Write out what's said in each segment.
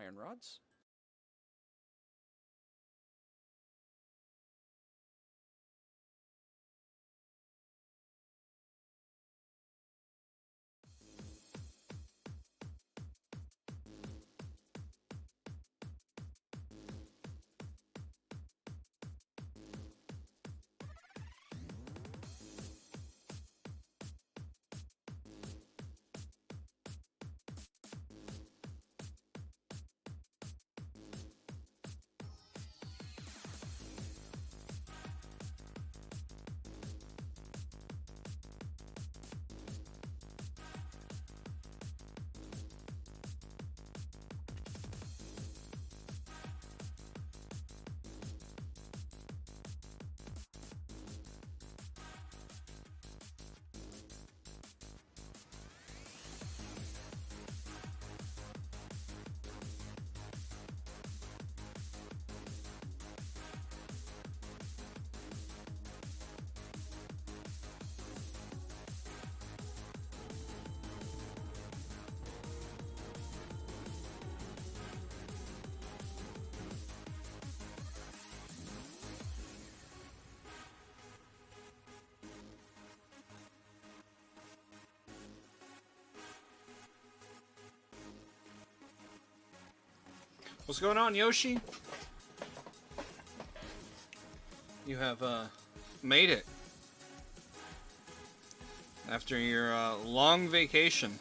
iron rods. What's going on, Yoshi? You have made it after your long vacation.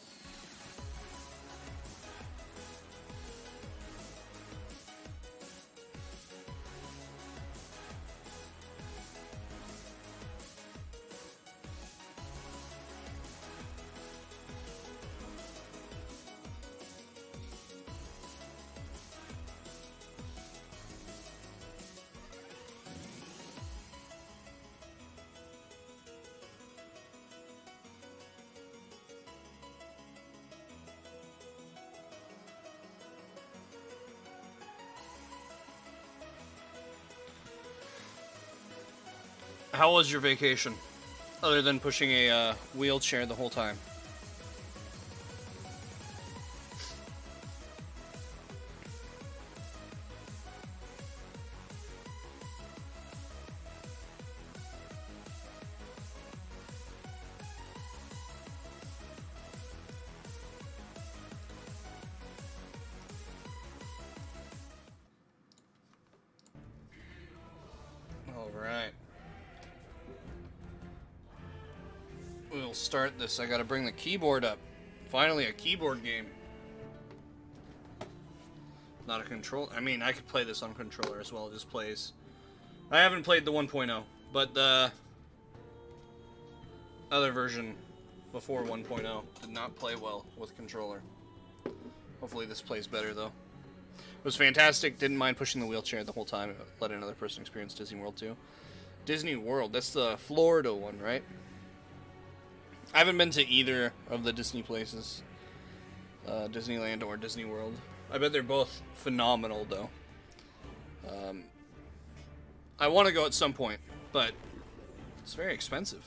How was your vacation? Other than pushing a wheelchair the whole time. Alright. We'll start this. I gotta bring the keyboard up. Finally, a keyboard game. Not a control. I mean, I could play this on controller as well. It just plays. I haven't played the 1.0, but the other version before 1.0 did not play well with controller. Hopefully this plays better, though. It was fantastic. Didn't mind pushing the wheelchair the whole time. Let another person experience Disney World, too. Disney World. That's the Florida one, right? I haven't been to either of the Disney places. Disneyland or Disney World. I bet they're both phenomenal, though. I want to go at some point, but it's very expensive.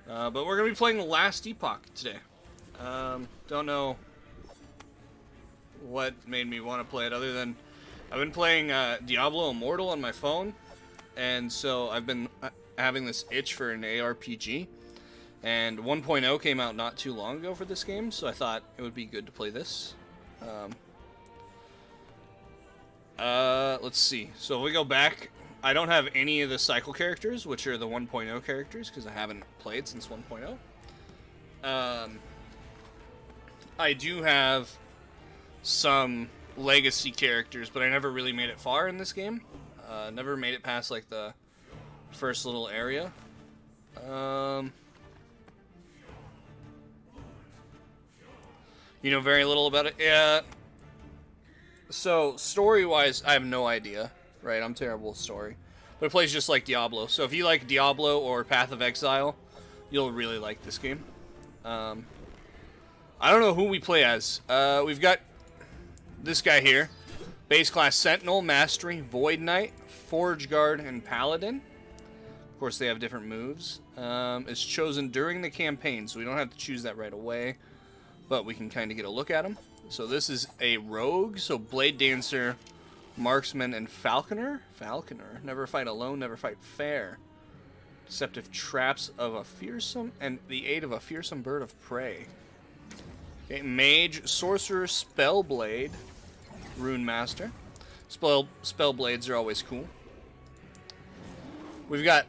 But we're going to be playing the last Epoch today. Don't know what made me want to play it other than I've been playing Diablo Immortal on my phone, and so I've been having this itch for an ARPG, and 1.0 came out not too long ago for this game, so I thought it would be good to play this. Let's see. So if we go back, I don't have any of the cycle characters, which are the 1.0 characters, because I haven't played since 1.0. I do have some legacy characters, but I never really made it far in this game. Never made it past, like, the first little area. You know very little about it? Yeah. So, story-wise, I have no idea. Right, I'm terrible with story. But it plays just like Diablo. So if you like Diablo or Path of Exile, you'll really like this game. I don't know who we play as. We've got this guy here. Base class Sentinel, Mastery, Void Knight, Forge Guard, and Paladin. Of course, they have different moves. It's chosen during the campaign, so we don't have to choose that right away. but we can kind of get a look at them. So this is a rogue, so Blade Dancer, Marksman, and Falconer. Falconer. Never fight alone, never fight fair. Deceptive traps of a fearsome, and the aid of a fearsome bird of prey. Okay, Mage, Sorcerer, Spellblade, Rune Master. Spellblades are always cool. We've got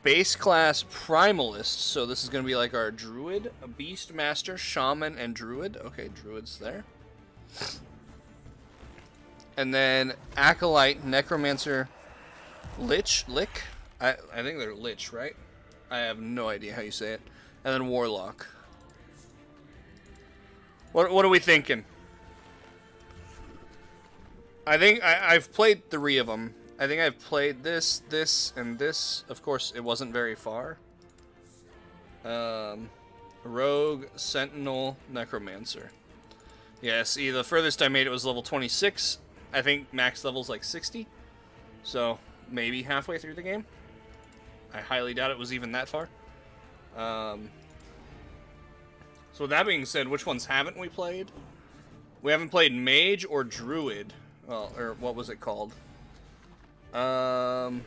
base class Primalists, so this is going to be like our Druid, a Beast Master, Shaman, and Druid. Okay, Druid's there. And then Acolyte, Necromancer, Lick. I think they're Lich, right? I have no idea how you say it. And then Warlock. What are we thinking? I think I've played 3 of them. I think I've played this, and this. Of course, it wasn't very far. Rogue, Sentinel, Necromancer. Yeah, see, the furthest I made it was level 26. I think max level's like 60. So, maybe halfway through the game. I highly doubt it was even that far. So with that being said, which ones haven't we played? We haven't played Mage or Druid. Well, or what was it called? Haven't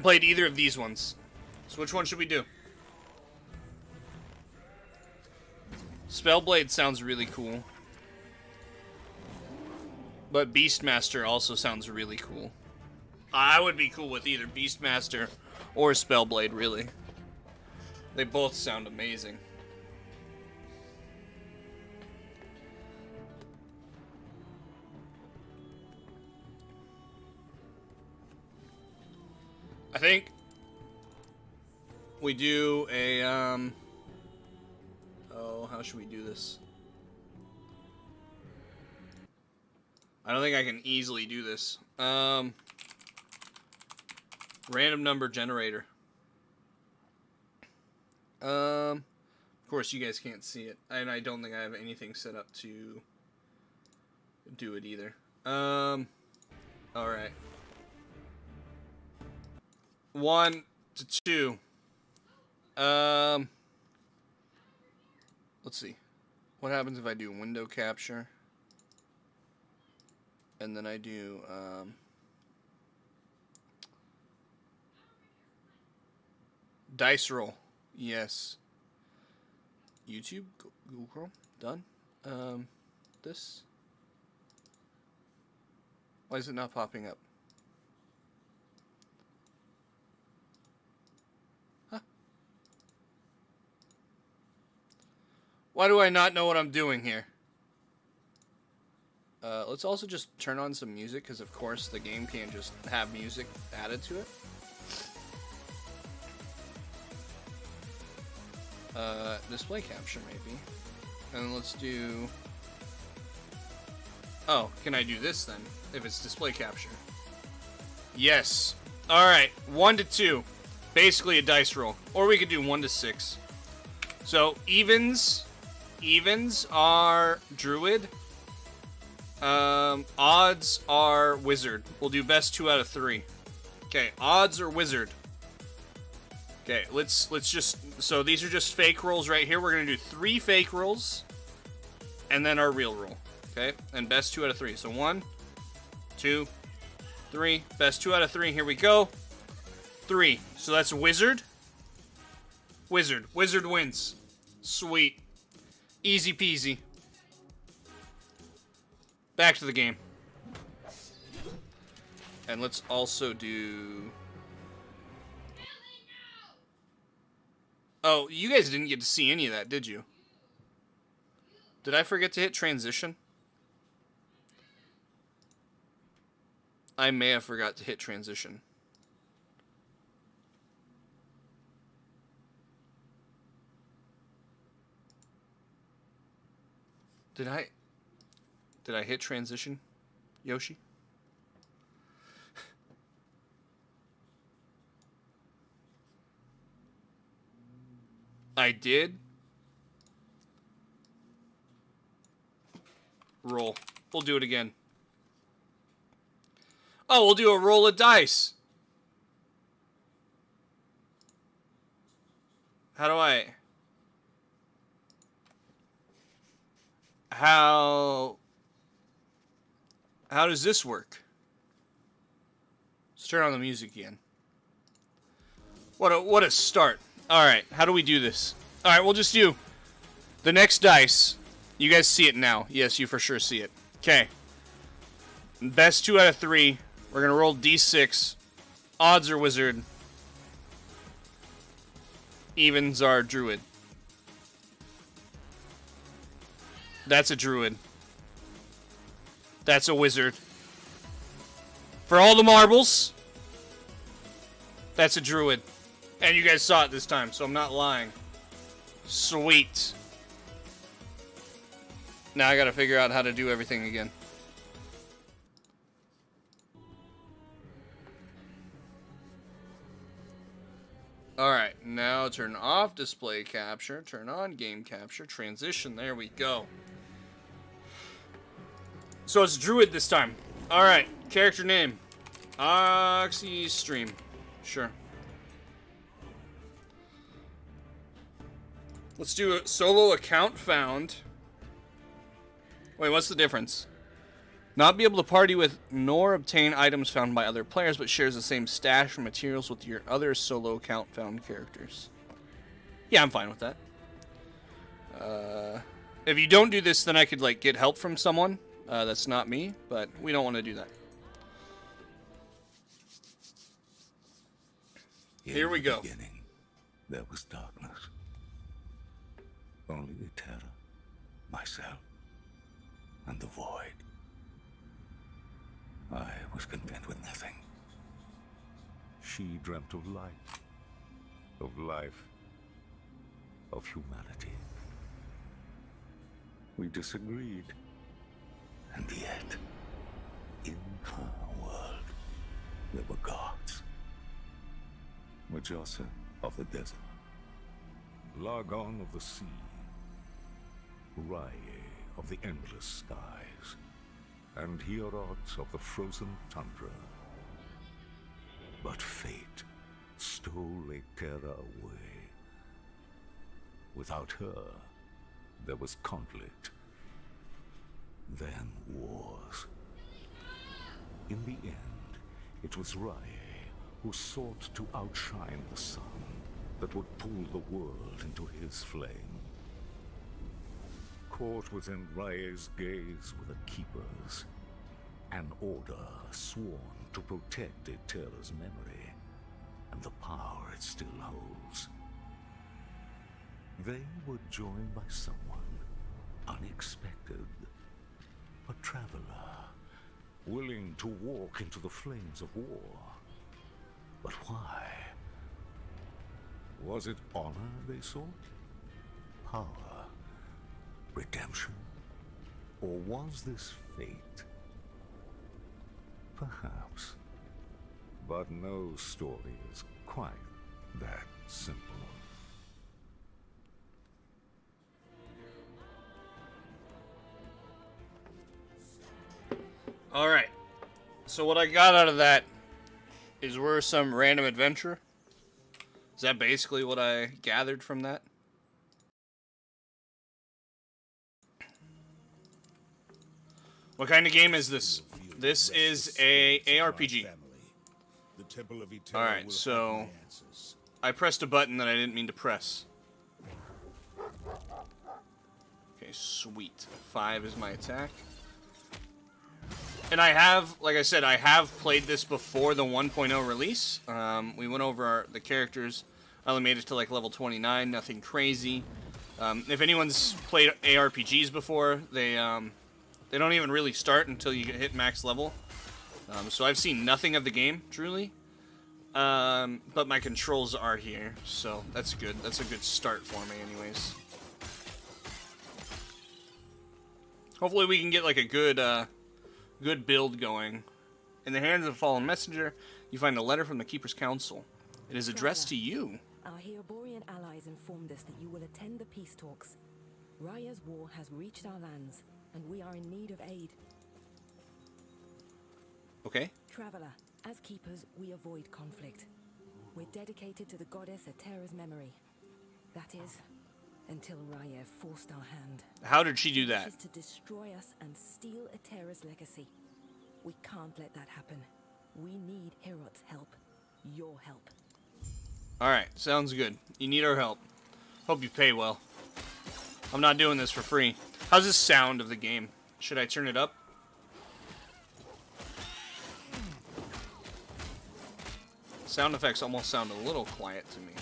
played either of these ones. So which one should we do? Spellblade sounds really cool. But Beastmaster also sounds really cool. I would be cool with either Beastmaster or Spellblade, really. They both sound amazing. I think we do a, oh, how should we do this? I don't think I can easily do this. Random number generator. Of course, you guys can't see it, and I don't think I have anything set up to do it either. All right. 1 to 2. Let's see. What happens if I do window capture? And then I do, dice roll. Yes. YouTube, Google Chrome, done. This. Why is it not popping up? Huh? Why do I not know what I'm doing here? Let's also just turn on some music, because of course the game can't just have music added to it. Display capture maybe. And let's do... Oh, can I do this then, if it's display capture? Yes. Alright, 1 to 2. Basically a dice roll. Or we could do 1 to 6. So, evens are Druid. Odds are Wizard. We'll do best 2 out of 3. Okay, odds are Wizard. Okay, let's just... So these are just fake rolls right here. We're going to do 3 fake rolls. And then our real roll. Okay, and best 2 out of 3. So 1, 2, 3. Best 2 out of 3. Here we go. 3. So that's Wizard. Wizard. Wizard wins. Sweet. Easy peasy. Back to the game. And let's also do... Oh, you guys didn't get to see any of that, did you? Did I forget to hit transition? I may have forgot to hit transition. Did I hit transition, Yoshi? I did. Roll. We'll do it again. Oh, we'll do a roll of dice. How do I... How does this work? Let's turn on the music again. What a start. All right, how do we do this? All right, we'll just do the next dice. You guys see it now. Yes, you for sure see it. Okay. Best 2 out of 3. We're going to roll D6. Odds are wizard. Evens are druid. That's a druid. That's a wizard. For all the marbles, that's a druid. And you guys saw it this time, so I'm not lying. Sweet. Now I gotta figure out how to do everything again. Alright, now turn off display capture, turn on game capture, transition, there we go. So it's druid this time. Alright, character name. Oxystream. Sure. Let's do a solo account found. Wait, what's the difference? Not be able to party with nor obtain items found by other players, but shares the same stash of materials with your other solo account found characters. Yeah, I'm fine with that. If you don't do this, then I could like get help from someone. That's not me, but we don't want to do that. Here we go. Beginning, there was darkness. Only the terror, myself, and the void. I was content with nothing. She dreamt of light, of life, of humanity. We disagreed. And yet, in her world, there were gods. Majasa of the desert, Lagon of the sea, Rye of the endless skies, and Hierot of the frozen tundra. But fate stole Terra away. Without her, there was conflict, then wars. In the end, it was Rye who sought to outshine the sun that would pull the world into his flame. Caught within Rye's gaze were the Keepers, an order sworn to protect Eterra's memory and the power it still holds. They were joined by someone unexpected, a traveler, willing to walk into the flames of war. But why? Was it honor they sought? Power? Redemption? Or was this fate? Perhaps. But no story is quite that simple. Alright. So what I got out of that is we're some random adventure. Is that basically what I gathered from that? What kind of game is this? This is a ARPG. Alright, so I pressed a button that I didn't mean to press. Okay, sweet. 5 is my attack. And I have, like I said, I have played this before the 1.0 release. We went over the characters. I only made it to like level 29, nothing crazy. If anyone's played ARPGs before, they don't even really start until you hit max level. So I've seen nothing of the game, truly. But my controls are here, so that's good. That's a good start for me anyways. Hopefully we can get like a good build going. In the hands of a fallen messenger, you find a letter from the Keeper's Council. It is addressed to you. Our Heoborian allies informed us that you will attend the peace talks. Raya's war has reached our lands, and we are in need of aid. Okay. Traveler, as keepers, we avoid conflict. We're dedicated to the goddess Eterra's memory. That is, until Raya forced our hand. How did she do that? She wishes to destroy us and steal Atera's legacy. We can't let that happen. We need Herot's help. Your help. Alright, sounds good. You need our help. Hope you pay well. I'm not doing this for free. How's the sound of the game? Should I turn it up? Sound effects almost sound a little quiet to me.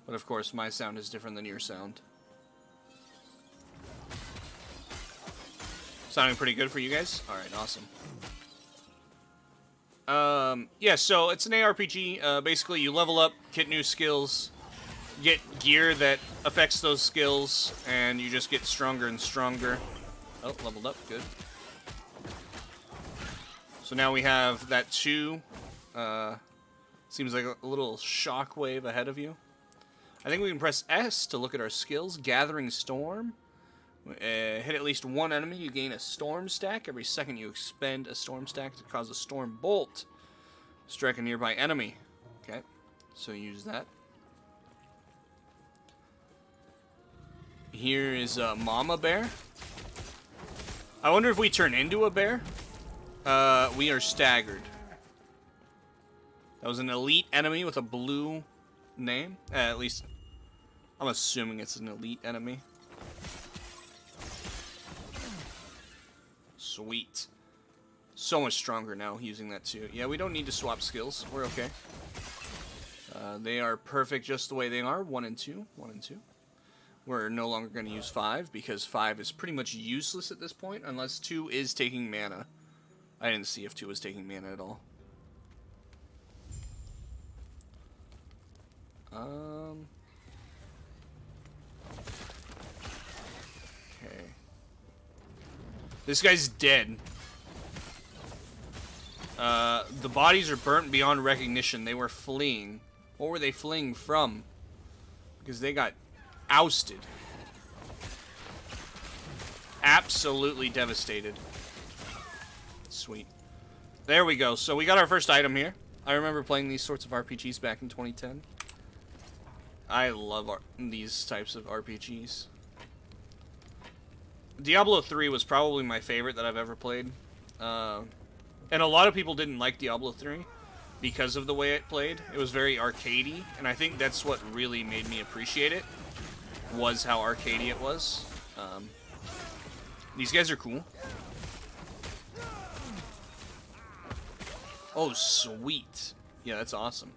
But of course, my sound is different than your sound. Sounding pretty good for you guys? Alright, awesome. Yeah, so it's an ARPG. Basically, you level up, get new skills, get gear that affects those skills, and you just get stronger and stronger. Oh, leveled up, good. So now we have that 2. Seems like a little shockwave ahead of you. I think we can press S to look at our skills. Gathering Storm. Hit at least one enemy, you gain a storm stack. Every second you expend a storm stack to cause a storm bolt. Strike a nearby enemy. Okay, so use that. Here is Mama Bear. I wonder if we turn into a bear. We are staggered. That was an elite enemy with a blue name. At least, I'm assuming it's an elite enemy. Sweet. So much stronger now using that too. Yeah, we don't need to swap skills. We're okay. They are perfect just the way they are. 1 and 2. 1 and 2. We're no longer going to use 5 because 5 is pretty much useless at this point unless 2 is taking mana. I didn't see if 2 was taking mana at all. Okay. This guy's dead. The bodies are burnt beyond recognition. They were fleeing. What were they fleeing from? Because they got ousted. Absolutely devastated. Sweet. There we go. So we got our first item here. I remember playing these sorts of RPGs back in 2010. I love these types of RPGs. Diablo 3 was probably my favorite that I've ever played. And a lot of people didn't like Diablo 3 because of the way it played. It was very arcadey, and I think that's what really made me appreciate it, was how arcadey it was. These guys are cool. Oh, sweet. Yeah, that's awesome.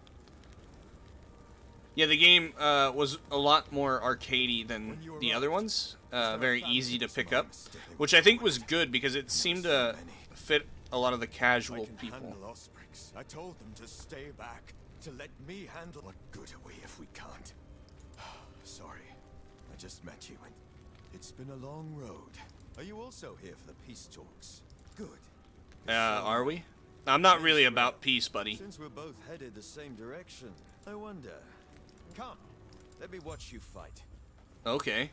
Yeah, the game was a lot more arcadey than the other ones. Very easy to pick up, which I think was good because it seemed to fit a lot of the casual people. I told them to stay back, to let me handle. What good are we if we can't? Sorry, I just met you and it's been a long road. Are you also here for the peace talks? Good. Are we? I'm not really about peace, buddy. Since we're both headed the same direction, I wonder. Come, let me watch you fight. Okay.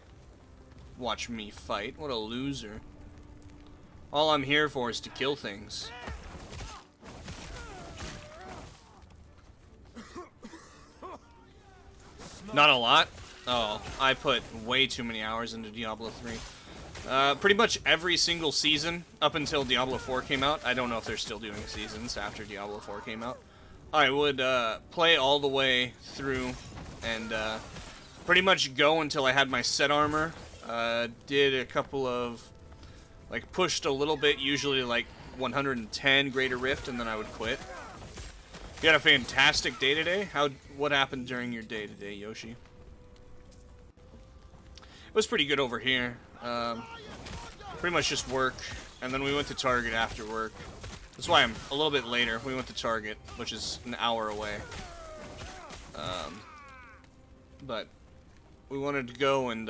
Watch me fight. What a loser. All I'm here for is to kill things. Not a lot? Oh, I put way too many hours into Diablo 3. Pretty much every single season up until Diablo 4 came out. I don't know if they're still doing seasons after Diablo 4 came out. I would play all the way through and pretty much go until I had my set armor. Did a couple of, like, pushed a little bit, usually like 110 Greater Rift, and then I would quit. You had a fantastic day today. What happened during your day today, Yoshi? It was pretty good over here. Pretty much just work, and then we went to Target after work. That's why I'm a little bit later. We went to Target, which is an hour away. But we wanted to go, and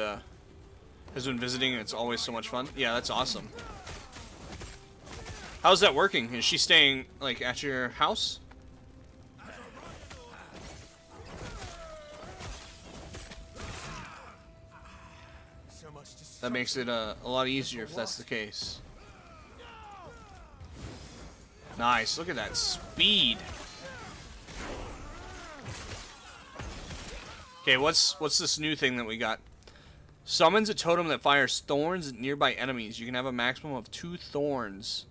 has been visiting, and it's always so much fun. Yeah, that's awesome. How's that working? Is she staying, like, at your house? That makes it a lot easier if that's the case. Nice, look at that speed. Okay, what's this new thing that we got? Summons a totem that fires thorns at nearby enemies. You can have a maximum of 2 thorns.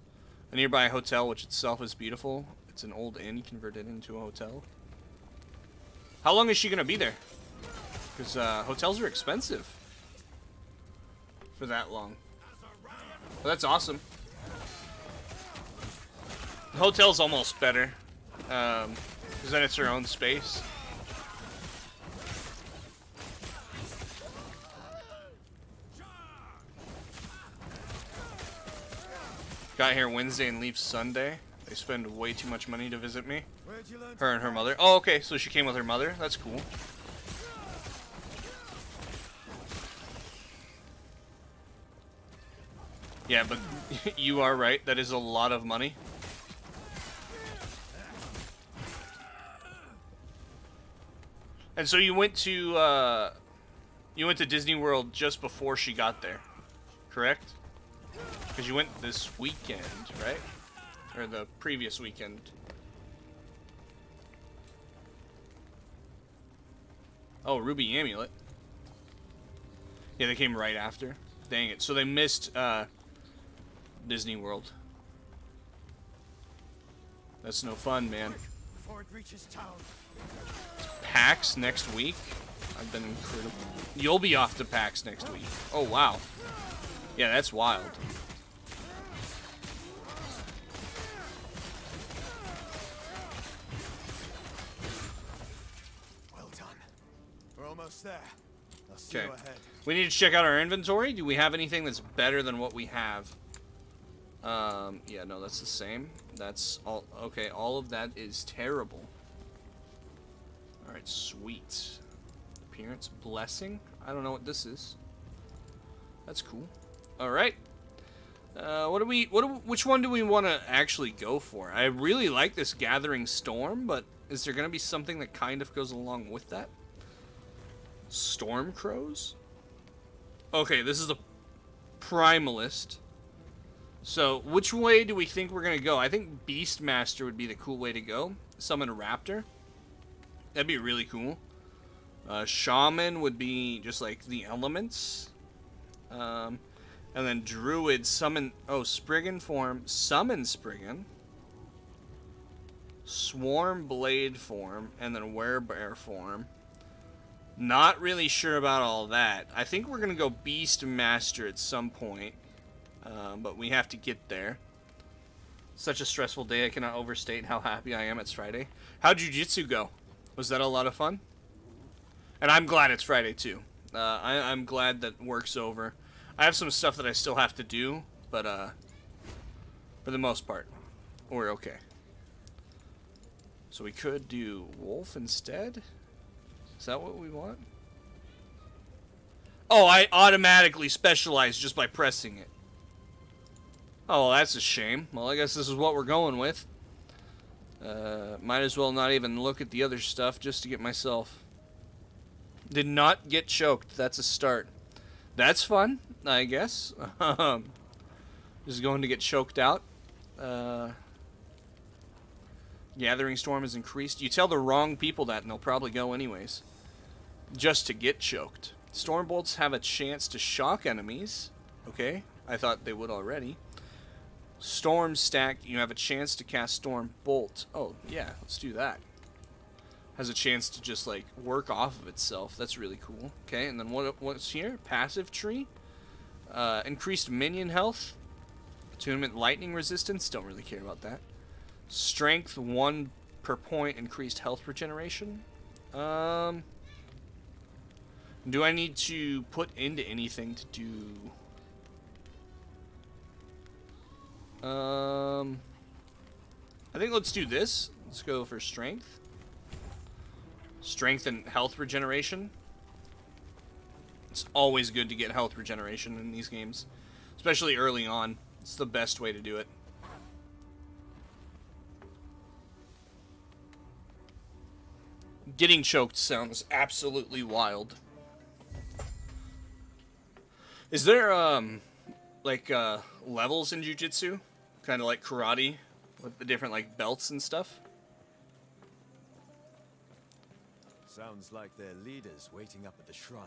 A nearby hotel, which itself is beautiful. It's an old inn converted into a hotel. How long is she going to be there? Because hotels are expensive for that long. Well, that's awesome. The hotel's almost better. Because then it's her own space. Got here Wednesday and leave Sunday. They spend way too much money to visit me. Her and her mother. Oh, okay, so she came with her mother. That's cool. Yeah, but you are right. That is a lot of money. And so you went to Disney World just before she got there, correct? Because you went this weekend, right? Or the previous weekend. Oh, Ruby Amulet. Yeah, they came right after. Dang it. So they missed Disney World. That's no fun, man. Before it reaches town. PAX next week? I've been incredible. You'll be off to PAX next week. Oh, wow. Yeah, that's wild. Well done. We're almost there. I'll see Okay. you ahead. We need to check out our inventory. Do we have anything that's better than what we have? Yeah, no, that's the same. That's all. Okay, all of that is terrible. Alright, sweet. Appearance, blessing. I don't know what this is. That's cool. Alright. Which one do we want to actually go for? I really like this Gathering Storm, but is there going to be something that kind of goes along with that? Storm Crows? Okay, this is the Primalist. So, which way do we think we're going to go? I think Beastmaster would be the cool way to go. Summon a Raptor. That'd be really cool. Shaman would be just like the elements. And then Druid summon... Oh, Spriggan form. Summon Spriggan. Swarm Blade form. And then Werebear form. Not really sure about all that. I think we're going to go Beastmaster at some point. But we have to get there. Such a stressful day. I cannot overstate how happy I am it's Friday. How'd Jiu-Jitsu go? Was that a lot of fun? And I'm glad it's Friday, too. I'm glad that work's over. I have some stuff that I still have to do, but for the most part, we're okay. So we could do Wolf instead? Is that what we want? Oh, I automatically specialize just by pressing it. Oh, well, that's a shame. Well, I guess this is what we're going with. Might as well not even look at the other stuff just to get myself... Did not get choked. That's a start. That's fun, I guess. Just going to get choked out. Gathering Storm is increased. You tell the wrong people that and they'll probably go anyways. Just to get choked. Storm Bolts have a chance to shock enemies. Okay, I thought they would already. Storm Stack, you have a chance to cast Storm Bolt. Oh, yeah, let's do that. Has a chance to just, like, work off of itself. That's really cool. Okay, and then what's here? Passive Tree. Increased minion health. Attunement Lightning Resistance. Don't really care about that. Strength 1 per point. Increased health regeneration. Do I need to put into anything to do... I think let's do this. Let's go for strength. Strength and health regeneration. It's always good to get health regeneration in these games. Especially early on. It's the best way to do it. Getting choked sounds absolutely wild. Is there, levels in Jiu-Jitsu? Kind of like karate, with the different, like, belts and stuff? Sounds like their leader's waiting up at the shrine.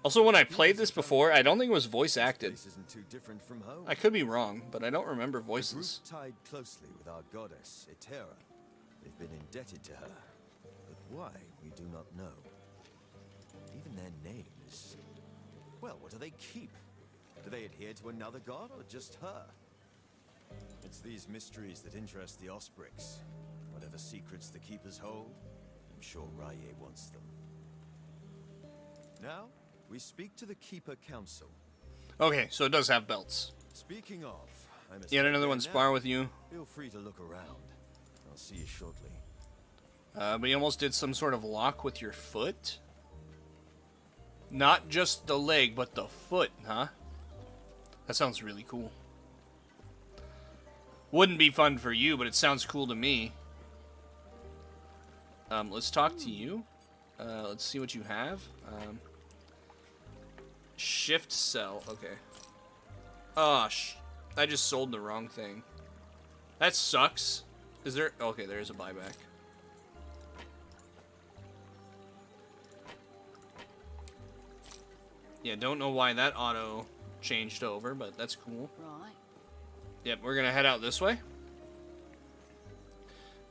Also, when I played this before, I don't think it was voice acted. This isn't too different from home. I could be wrong, but I don't remember The voices. group tied closely with our goddess, Etera. They've been indebted to her, but why, we do not know. Even their names. Well, what do they keep? Do they adhere to another god, or just her? It's these mysteries that interest the Osprix. Whatever secrets the Keepers hold, I'm sure Rye wants them. Now, we speak to the Keeper Council. Okay, so it does have belts. Speaking of, I must Yet head another there one spar now. with you. Feel free to look around. I'll see you shortly. But you almost did some sort of lock with your foot? Not just the leg, but the foot, huh? That sounds really cool. Wouldn't be fun for you, but it sounds cool to me. Let's talk to you. Let's see what you have. Shift sell. Okay. Oh, I just sold the wrong thing. That sucks. Is there... Okay, there is a buyback. Yeah, don't know why that auto changed over, but that's cool. Right. Yep, we're gonna head out this way.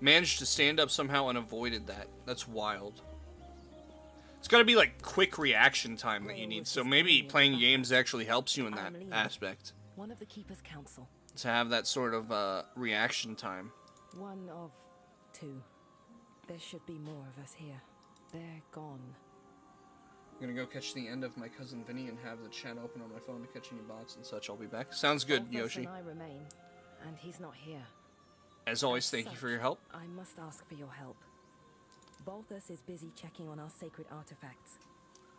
Managed to stand up somehow and avoided that. That's wild. It's gotta be like quick reaction time that you need, so maybe playing games actually helps you in that aspect. One of the Keeper's Council. To have that sort of reaction time. One of two. There should be more of us here. They're gone. I'm gonna go catch the end of my cousin Vinny and have the chat open on my phone to catch any bots and such. I'll be back. Sounds good, Balthus Yoshi. and I remain, and he's not here. As always, As thank you such, for your help. I must ask for your help. Balthus is busy checking on our sacred artifacts.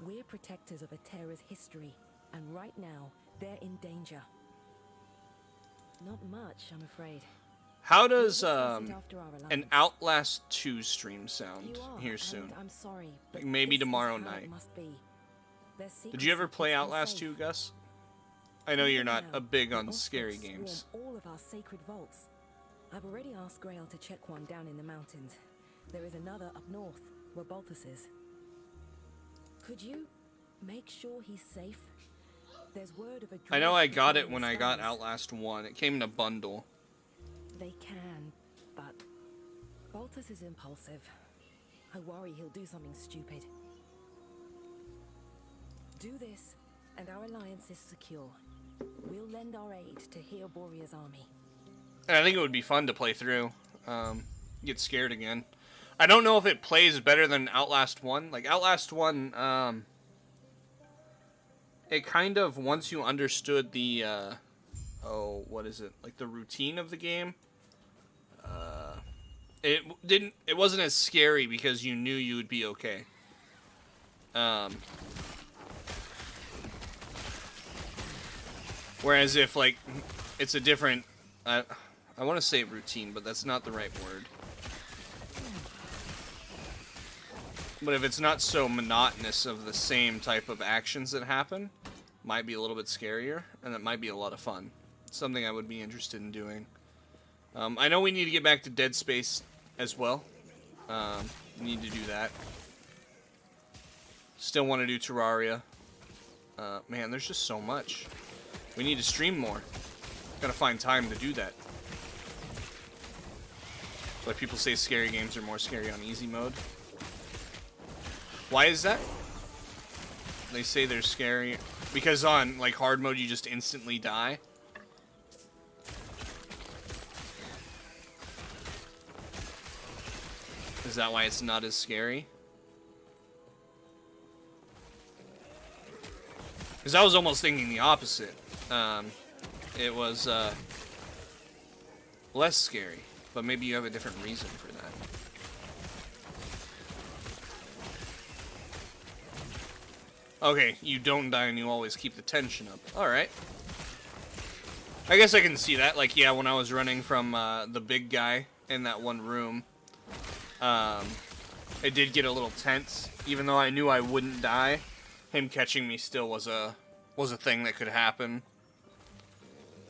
We're protectors of Etera's history, and right now, they're in danger. Not much, I'm afraid. How does We'll discuss it after our an alliance. Outlast 2 stream sound You are, here and soon? I'm sorry, but Like maybe this is tomorrow how it night. must be. Their Did you ever secrecy play keeps them Outlast safe. 2, Gus? I know you're Even not now, a big the on Ospreys scary swarm games. all of our sacred vaults. I've already asked Grail to check one down in the mountains. There is another up north, where Balthus is. Could you make sure he's safe? There's word of a I know I druid got it patrolling when the I got skies. Outlast 1. It came in a bundle. They can, but Balthus is impulsive. I worry he'll do something stupid. Do this, and our alliance is secure. We'll lend our aid to Heoboria's army. And I think it would be fun to play through. Get scared again. I don't know if it plays better than Outlast 1. Like, Outlast 1, it kind of, once you understood the, what is it? Like, the routine of the game, it wasn't as scary because you knew you would be okay. Whereas if, like, it's a different, I want to say routine, but that's not the right word. But if it's not so monotonous of the same type of actions that happen, might be a little bit scarier, and that might be a lot of fun. Something I would be interested in doing. I know we need to get back to Dead Space as well. Need to do that. Still want to do Terraria. Man, there's just so much. We need to stream more. Gotta find time to do that. Like people say scary games are more scary on easy mode. Why is that? They say they're scary because on like hard mode you just instantly die. Is that why it's not as scary? Because I was almost thinking the opposite. It was less scary, but maybe you have a different reason for that. Okay, you don't die and you always keep the tension up. Alright. I guess I can see that. Like, yeah, when I was running from the big guy in that one room, it did get a little tense. Even though I knew I wouldn't die, him catching me still was a thing that could happen.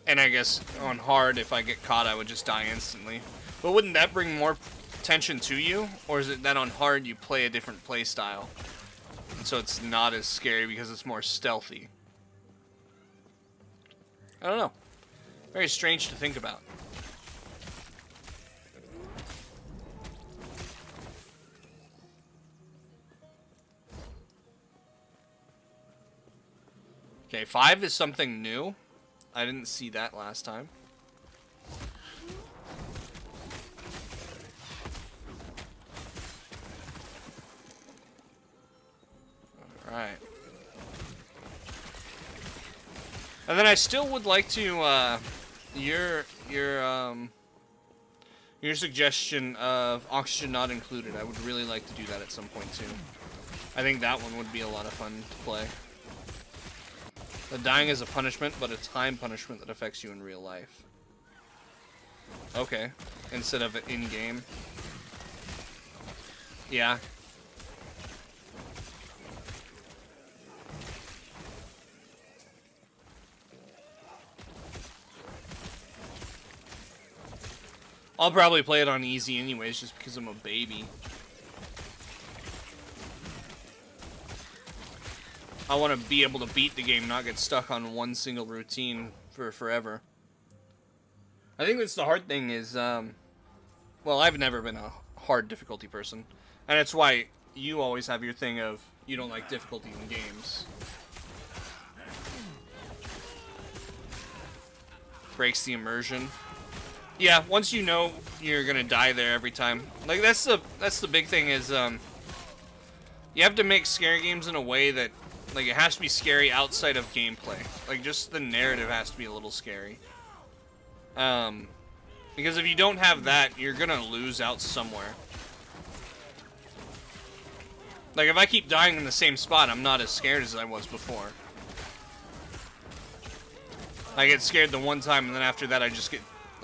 And I guess on hard, if I get caught, I would just die instantly. But wouldn't that bring more tension to you? Or is it that on hard you play a different play style? so it's not as scary because it's more stealthy. I don't know. Very strange to think about. Okay, 5 is something new. I didn't see that last time. Alright. And then I still would like to, your suggestion of oxygen not included. I would really like to do that at some point too. I think that one would be a lot of fun to play. The dying is a punishment, but a time punishment that affects you in real life. Okay. Instead of in-game. Yeah. I'll probably play it on easy anyways, just because I'm a baby. I want to be able to beat the game, not get stuck on one single routine for forever. I think that's the hard thing is, well, I've never been a hard difficulty person. And that's why you always have your thing of, you don't like difficulty in games. Breaks the immersion. Yeah, once you know you're gonna die there every time. Like, that's the big thing is, you have to make scary games in a way that, like, it has to be scary outside of gameplay. Like, just the narrative has to be a little scary. Because if you don't have that, you're gonna lose out somewhere. Like, if I keep dying in the same spot, I'm not as scared as I was before. I get scared the one time, and then after that, I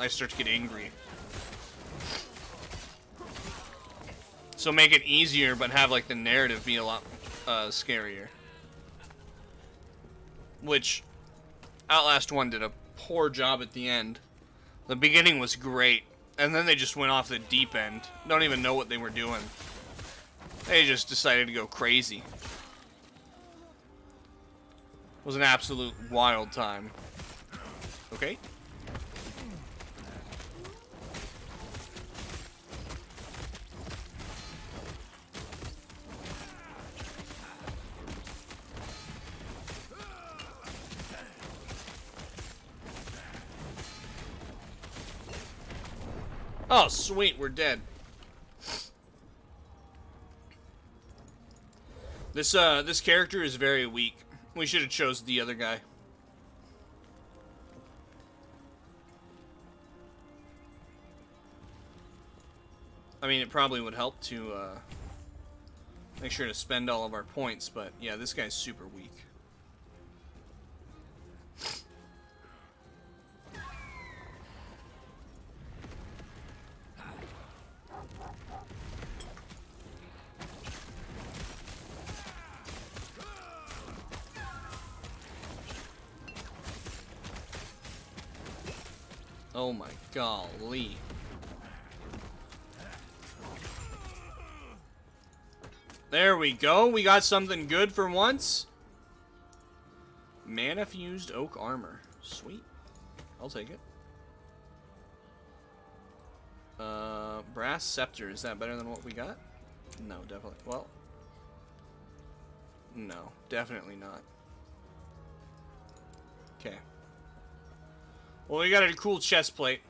start to get angry. So make it easier, but have, like, the narrative be a lot scarier. Which Outlast 1 did a poor job at the end. The beginning was great, and then they just went off the deep end. Don't even know what they were doing. They just decided to go crazy. It was an absolute wild time. Okay. Oh, sweet, we're dead. This character is very weak. We should have chose the other guy. I mean, it probably would help to make sure to spend all of our points, but yeah, this guy's super weak. Oh my golly. There we go. We got something good for once. Mana fused oak armor. Sweet. I'll take it. Brass scepter. Is that better than what we got? No, definitely. Well. No, definitely not. Okay. Well, we got a cool chest plate.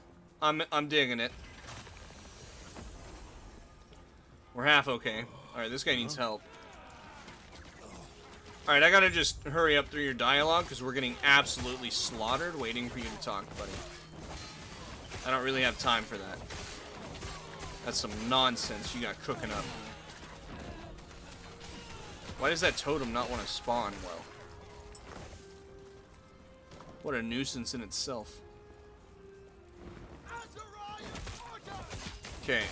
I'm digging it. We're half okay. Alright, this guy needs help. Alright, I gotta just hurry up through your dialogue because we're getting absolutely slaughtered waiting for you to talk, buddy. I don't really have time for that. That's some nonsense you got cooking up. Why does that totem not want to spawn well? What a nuisance in itself. Okay.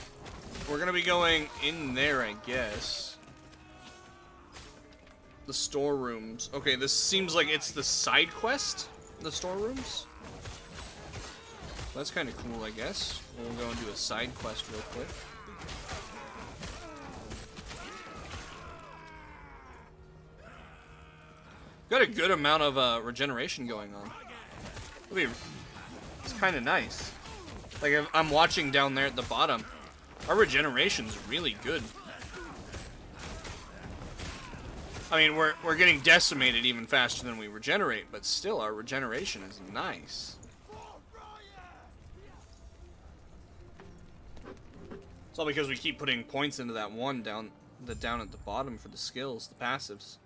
We're gonna be going in there, I guess. The storerooms. Okay, this seems like it's the side quest? The storerooms? That's kind of cool, I guess. We'll go and do a side quest real quick. got a good amount of regeneration going on. It's kind of nice. Like, if I'm watching down there at the bottom, our regeneration's really good. I mean, we're getting decimated even faster than we regenerate, but still, our regeneration is nice. It's all because we keep putting points into that one down at the bottom for the skills, the passives.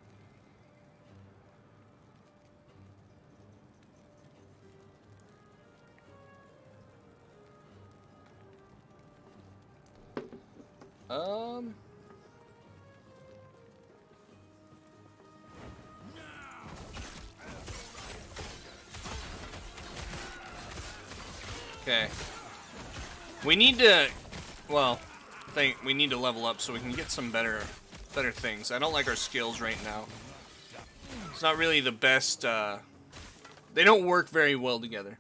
Okay. We need to, well, I think we need to level up so we can get some better things. I don't like our skills right now. It's not really the best, they don't work very well together,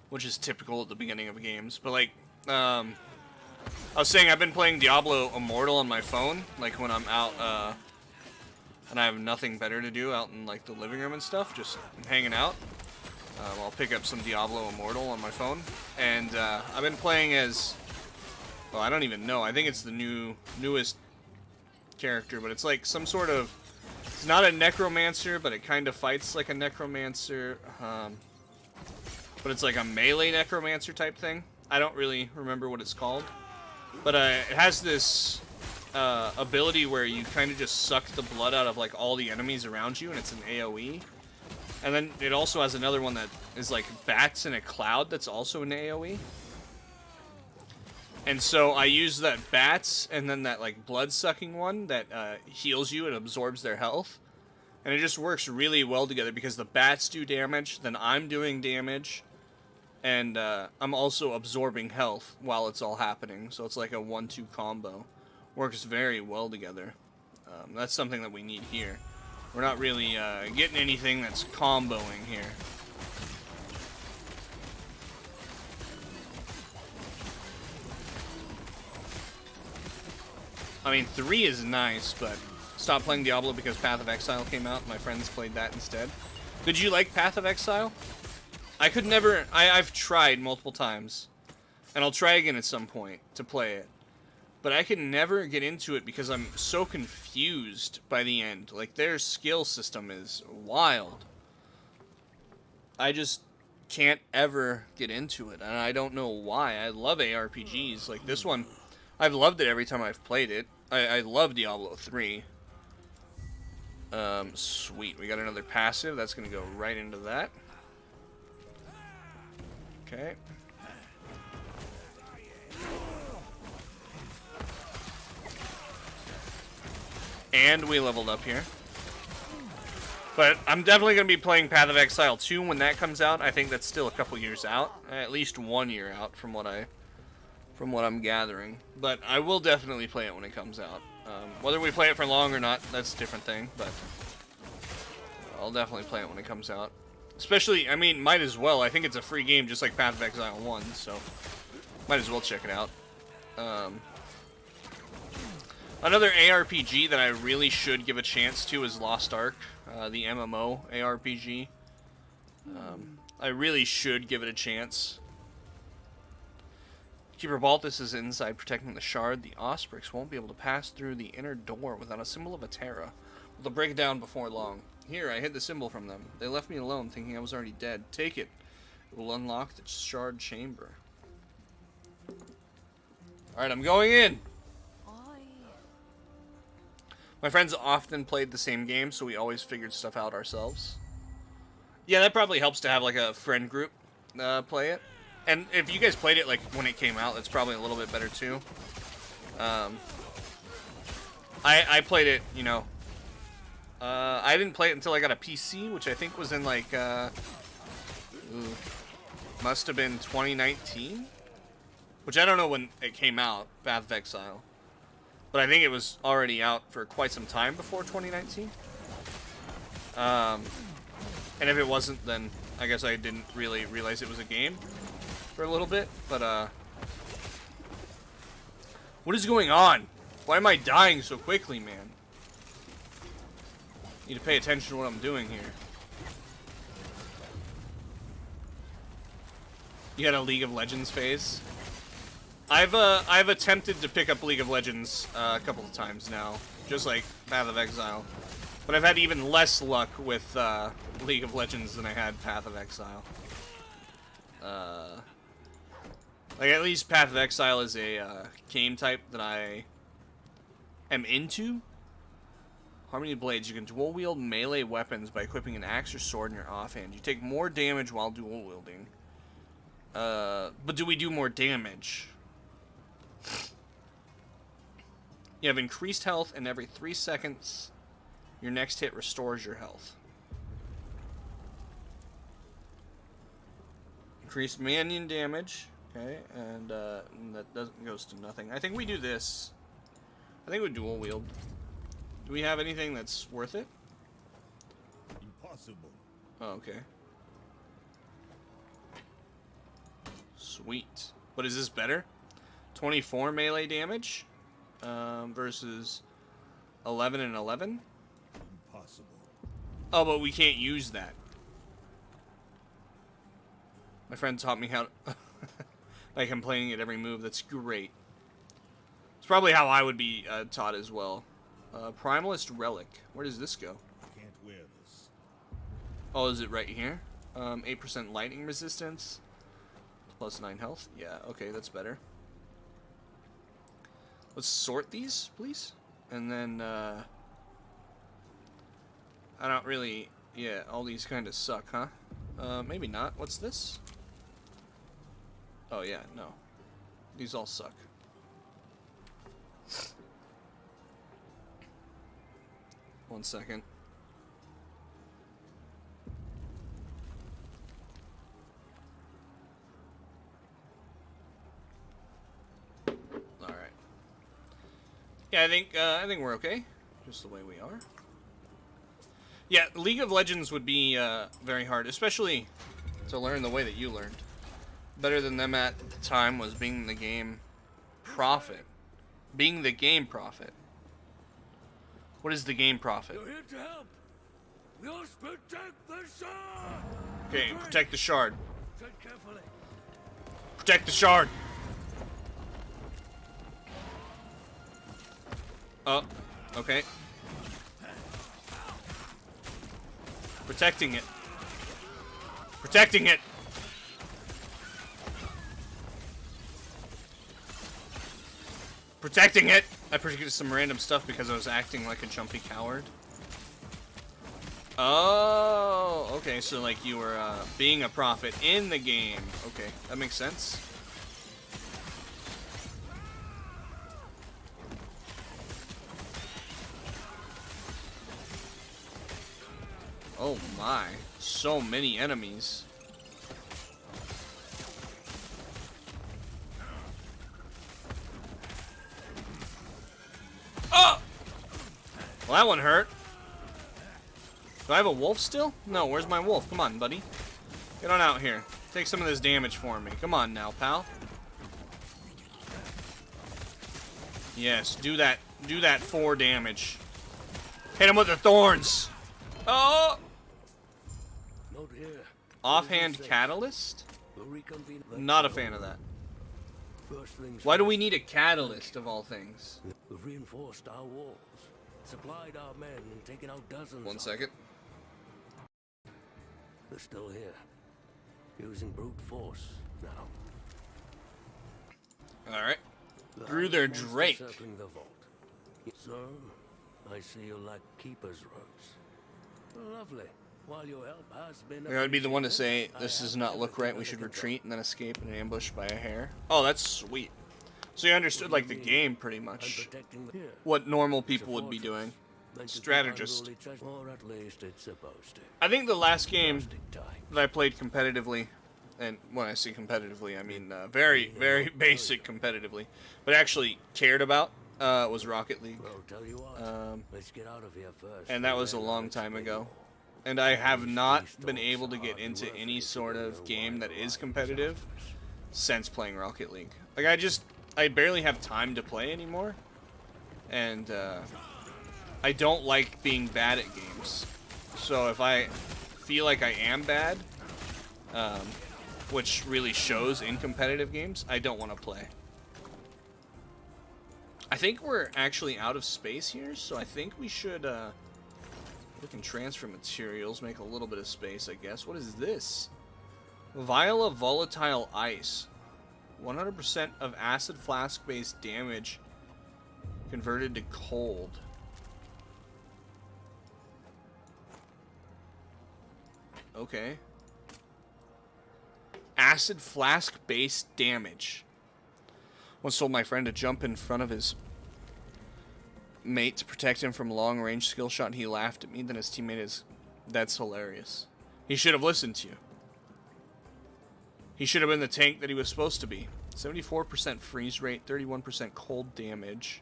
which is typical at the beginning of games. But like, I was saying I've been playing Diablo Immortal on my phone, like when I'm out, and I have nothing better to do out in like the living room and stuff, just hanging out. I'll pick up some Diablo Immortal on my phone, and I've been playing as, well, I don't even know. I think it's the newest character, but it's like some sort of, it's not a necromancer, but it kind of fights like a necromancer, but it's like a melee necromancer type thing. I don't really remember what it's called, but it has this ability where you kind of just suck the blood out of like all the enemies around you, and it's an AoE. And then it also has another one that is like bats in a cloud that's also an AoE. And so I use that bats and then that like blood-sucking one that heals you and absorbs their health. And it just works really well together because the bats do damage, then I'm doing damage, and I'm also absorbing health while it's all happening. So it's like a 1-2 combo. Works very well together. That's something that we need here. We're not really getting anything that's comboing here. I mean, 3 is nice, but stopped playing Diablo because Path of Exile came out. My friends played that instead. Did you like Path of Exile? I could never... I've tried multiple times, and I'll try again at some point to play it. But I can never get into it because I'm so confused by the end. Like, their skill system is wild. I just can't ever get into it, and I don't know why. I love ARPGs. Like, this one, I've loved it every time I've played it. I love Diablo 3. Sweet. We got another passive. That's going to go right into that. Okay. And we leveled up here. But I'm definitely going to be playing Path of Exile 2 when that comes out. I think that's still a couple years out. At least 1 year out from what I'm gathering. But I will definitely play it when it comes out. Whether we play it for long or not, that's a different thing. But I'll definitely play it when it comes out. Especially, I mean, might as well. I think it's a free game just like Path of Exile 1. So might as well check it out. Another ARPG that I really should give a chance to is Lost Ark, the MMO ARPG. I really should give it a chance. Keeper Balthus is inside protecting the shard. The Osprix won't be able to pass through the inner door without a symbol of a Terra. They'll break it down before long. Here, I hid the symbol from them. They left me alone thinking I was already dead. Take it. It will unlock the shard chamber. Alright, I'm going in! My friends often played the same game, so we always figured stuff out ourselves. Yeah, that probably helps to have like a friend group play it. And if you guys played it like when it came out, that's probably a little bit better too. I played it, you know. I didn't play it until I got a PC, which I think was in like, must have been 2019? Which I don't know when it came out, Path of Exile. But I think it was already out for quite some time before 2019. And if it wasn't, then I guess I didn't really realize it was a game for a little bit. But, what is going on? Why am I dying so quickly, man? Need to pay attention to what I'm doing here. You got a League of Legends phase? I've attempted to pick up League of Legends a couple of times now, just like Path of Exile. But I've had even less luck with League of Legends than I had Path of Exile. Like, at least Path of Exile is a game type that I am into. Harmony Blades. You can dual wield melee weapons by equipping an axe or sword in your offhand. You take more damage while dual wielding. But do we do more damage? You have increased health, and every 3 seconds, your next hit restores your health. Increased minion damage. Okay, and that goes to nothing. I think we do this. I think we dual wield. Do we have anything that's worth it? Impossible. Oh, okay. Sweet. But is this better? 24 melee damage versus 11 and 11? Impossible. Oh, but we can't use that. My friend taught me how to... by complaining at every move. That's great. It's probably how I would be taught as well. Primalist Relic. Where does this go? Can't wear this. Oh, is it right here? 8% lightning resistance. Plus 9 health. Yeah, okay, that's better. Let's sort these, please. And then, I don't really... Yeah, all these kind of suck, huh? Maybe not. What's this? Oh, yeah, no. These all suck. One second. All right. Yeah, I think we're okay, just the way we are. Yeah, League of Legends would be very hard, especially to learn the way that you learned. Better than them at the time was being the game prophet. Being the game prophet. What is the game prophet? You're here to help. We must protect the shard. Okay, protect the shard. Tread carefully. Protect the shard. Oh, okay. Protecting it. Protecting it. Protecting it. I predicted some random stuff because I was acting like a jumpy coward. Oh, okay. So like you were being a prophet in the game. Okay, that makes sense. Oh my, so many enemies. Oh! Well, that one hurt. Do I have a wolf still? No, where's my wolf? Come on, buddy. Get on out here. Take some of this damage for me. Come on now, pal. Yes, do that 4 damage. Hit him with the thorns. Oh! Note here. Offhand catalyst? We'll reconvene. Not a fan of that. First things Why do first. we need a catalyst of all things? We've reinforced our walls, supplied our men, and taken out dozens. One of second. them. They're still here, using brute force now. All right. The Through their monster Drake. circling the vault. Sir, I see you lack keeper's robes. Lovely. While your help has been I would be the one to appreciated, say, this I does have not look everything right, we under should control. retreat and then escape an ambush by a hair. Oh, that's sweet. So you understood, like, the game, pretty I'm much. protecting the- Here. What normal It's a people would be fortress, doing. meant to keep Strategist. unruly treasure, or at least it's supposed to. I think the last game Trusting time. that I played competitively, and when I say competitively, I mean very, very basic competitively, but actually cared about, was Rocket League. Well, tell you what. Let's get out of here first. And that was a then long let's time make ago. more. And I have These not beast been dogs able to are get hardly into worth any it sort to of go game that wide is of competitive selfish. since playing Rocket League. Like, I barely have time to play anymore. And, I don't like being bad at games. So if I feel like I am bad, which really shows in competitive games, I don't want to play. I think we're actually out of space here, so I think we should, we can transfer materials, make a little bit of space, I guess. What is this? Vial of volatile ice. 100% of acid flask-based damage converted to cold. Okay. Acid flask-based damage. Once told my friend to jump in front of his mate to protect him from long-range skill shot, and he laughed at me. Then his teammate is... That's hilarious. He should have listened to you. He should have been the tank that he was supposed to be. 74% freeze rate, 31% cold damage,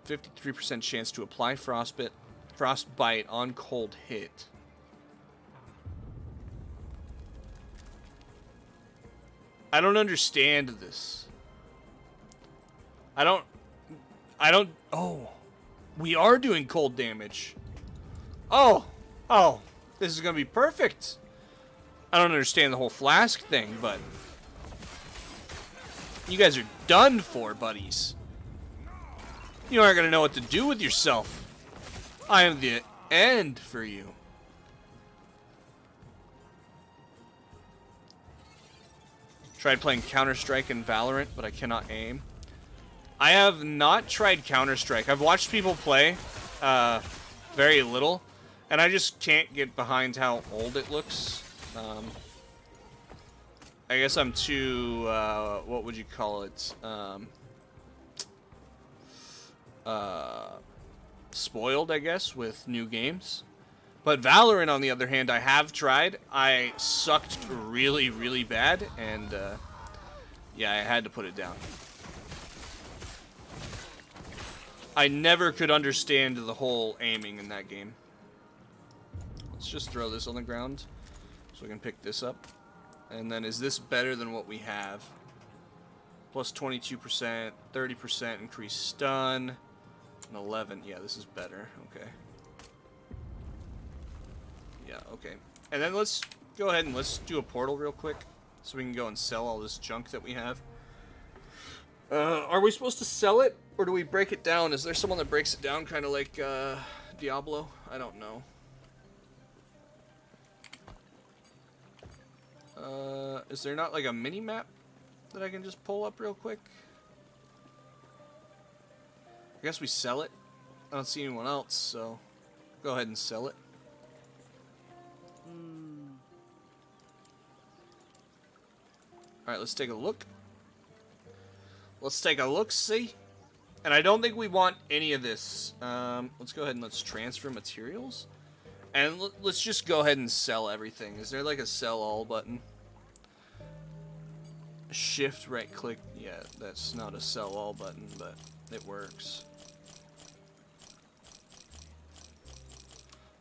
53% chance to apply frostbite on cold hit. I don't understand this. I don't... Oh. We are doing cold damage. Oh. Oh. This is going to be perfect. I don't understand the whole flask thing, but... You guys are done for, buddies. You aren't going to know what to do with yourself. I am the end for you. Tried playing Counter-Strike and Valorant, but I cannot aim. I have not tried Counter-Strike. I've watched people play very little, and I just can't get behind how old it looks. I guess I'm too, what would you call it? Spoiled, I guess, with new games. But Valorant, on the other hand, I have tried. I sucked really, really bad, and yeah, I had to put it down. I never could understand the whole aiming in that game. Let's just throw this on the ground so we can pick this up. And then, is this better than what we have? Plus 22%, 30% increased stun, and 11. Yeah, this is better. Okay. Yeah, okay. And then let's go ahead and let's do a portal real quick so we can go and sell all this junk that we have. Are we supposed to sell it, or do we break it down? Is there someone that breaks it down kind of like Diablo? I don't know. Is there not like a mini-map that I can just pull up real quick? I guess we sell it. I don't see anyone else, so go ahead and sell it. Alright, let's take a look. Let's take a look-see. And I don't think we want any of this. Let's go ahead and let's transfer materials. And let's just go ahead and sell everything. Is there like a sell all button? Shift right click. Yeah, that's not a sell all button, but it works.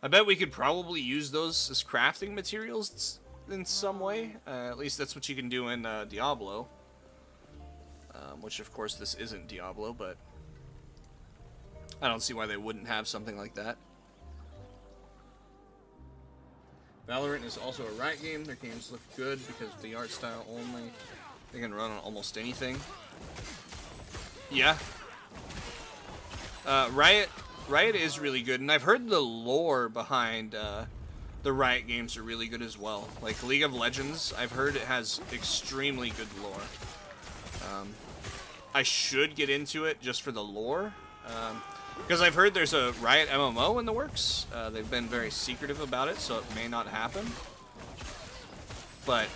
I bet we could probably use those as crafting materials in some way. At least that's what you can do in Diablo. Which, of course, this isn't Diablo, but I don't see why they wouldn't have something like that. Valorant is also a Riot game. Their games look good because of the art style only. They can run on almost anything. Yeah. Riot is really good, and I've heard the lore behind the Riot games are really good as well. Like League of Legends, I've heard it has extremely good lore. I should get into it just for the lore, because I've heard there's a Riot MMO in the works. They've been very secretive about it, so it may not happen. But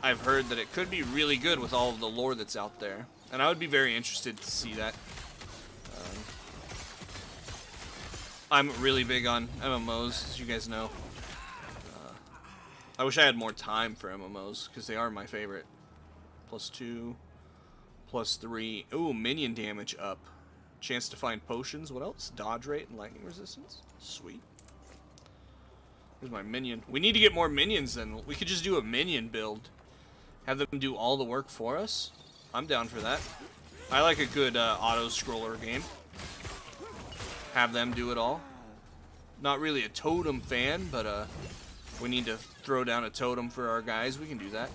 I've heard that it could be really good with all of the lore that's out there, and I would be very interested to see that. I'm really big on MMOs, as you guys know. I wish I had more time for MMOs, because they are my favorite. +2, +3. Ooh, minion damage up. Chance to find potions. What else? Dodge rate and lightning resistance. Sweet. Here's my minion. We need to get more minions then. We could just do a minion build. Have them do all the work for us. I'm down for that. I like a good auto-scroller game. have them do it all. Not really a totem fan, but we need to throw down a totem for our guys. We can do that.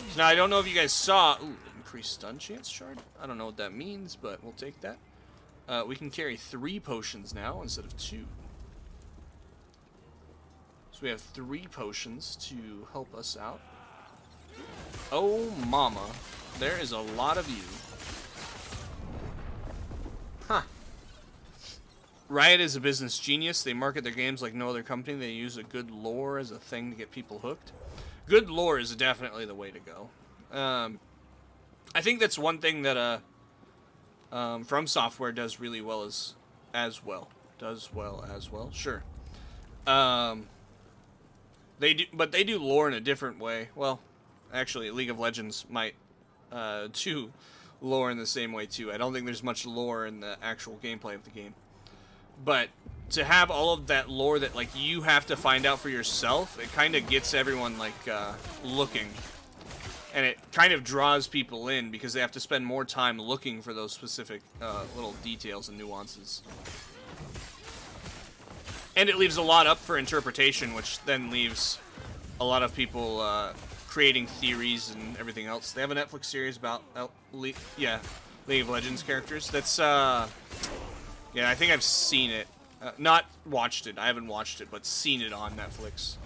So now I don't know if you guys saw. Ooh, increased stun chance shard. I don't know what that means, but we'll take that. We can carry 3 potions now instead of 2. So we have 3 potions to help us out. Oh, mama. There is a lot of you. Huh. Riot is a business genius. They market their games like no other company. They use a good lore as a thing to get people hooked. Good lore is definitely the way to go. I think that's one thing that From Software does really well as well. Sure. They do lore in a different way. Well, actually, League of Legends might do lore in the same way too. I don't think there's much lore in the actual gameplay of the game, but to have all of that lore that like you have to find out for yourself, it kind of gets everyone like looking, and it kind of draws people in because they have to spend more time looking for those specific little details and nuances. And it leaves a lot up for interpretation, which then leaves a lot of people creating theories and everything else. They have a Netflix series about League of Legends characters. That's yeah, I think I've seen it. Not watched it. I haven't watched it, but seen it on Netflix.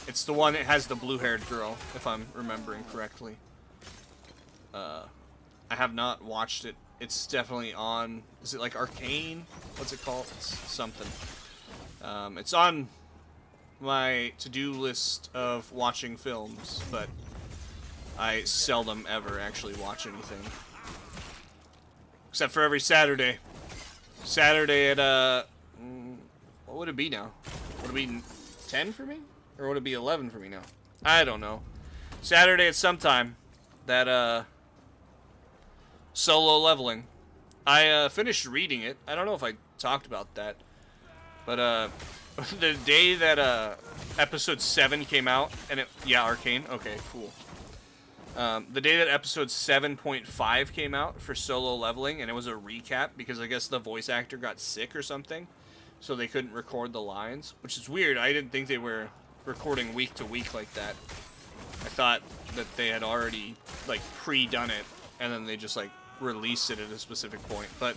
It's the one that has the blue-haired girl, if I'm remembering correctly. I have not watched it. It's definitely on. Is it like Arcane? What's it called? It's something. It's on my to-do list of watching films, but I seldom ever actually watch anything. Except for every Saturday. Saturday at, what would it be now? Would it be 10 for me? Or would it be 11 for me now? I don't know. Saturday at some time. That, Solo Leveling. I finished reading it. I don't know if I talked about that. But, the day that, episode 7 came out, and it, yeah, Arcane, okay, cool. The day that episode 7.5 came out for Solo Leveling, and it was a recap, because I guess the voice actor got sick or something, so they couldn't record the lines, which is weird. I didn't think they were recording week to week like that. I thought that they had already, like, pre-done it, and then they just, like, released it at a specific point. But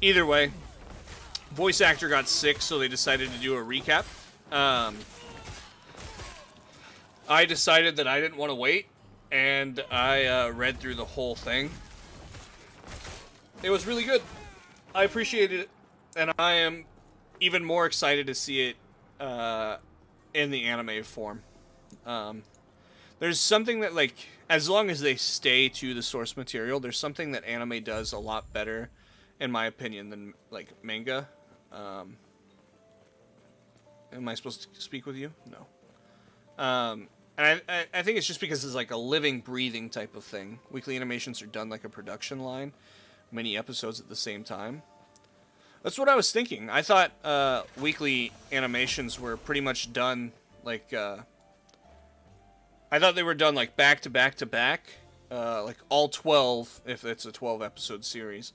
either way, voice actor got sick, so they decided to do a recap. I decided that I didn't want to wait, and I read through the whole thing. It was really good. I appreciated it, and I am even more excited to see it in the anime form. There's something that, like, as long as they stay to the source material, there's something that anime does a lot better, in my opinion, than, like, manga. Am I supposed to speak with you? No. And I think it's just because it's like a living, breathing type of thing. Weekly animations are done like a production line. Many episodes at the same time. That's what I was thinking. I thought weekly animations were pretty much done like... I thought they were done like back to back to back. Like all 12, if it's a 12 episode series.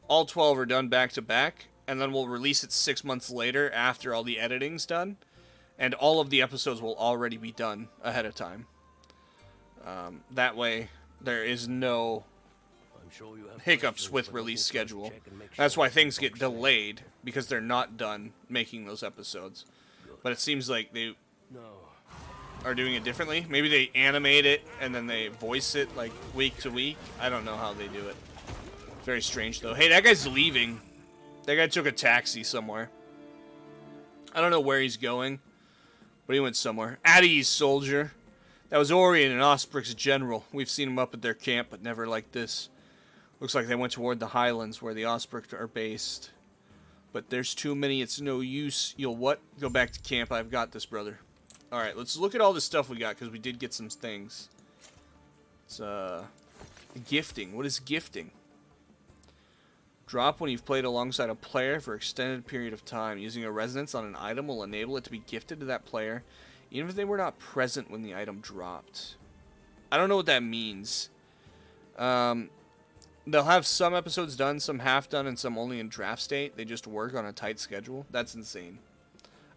All 12 are done back to back. And then we'll release it 6 months later after all the editing's done. And all of the episodes will already be done ahead of time. That way, there is no hiccups with release schedule. That's why things get delayed, because they're not done making those episodes. But it seems like they are doing it differently. Maybe they animate it and then they voice it like week to week. I don't know how they do it. Very strange though. Hey, that guy's leaving. That guy took a taxi somewhere. I don't know where he's going, but he went somewhere. At ease, soldier. That was Orion and Osprey's general. We've seen him up at their camp, but never like this. Looks like they went toward the highlands where the Osprey are based. But there's too many, it's no use. You'll what? Go back to camp. I've got this, brother. Alright, let's look at all the stuff we got, because we did get some things. It's, gifting. What is gifting? Drop when you've played alongside a player for an extended period of time. Using a resonance on an item will enable it to be gifted to that player, even if they were not present when the item dropped. I don't know what that means. They'll have some episodes done, some half done, and some only in draft state. They just work on a tight schedule. That's insane.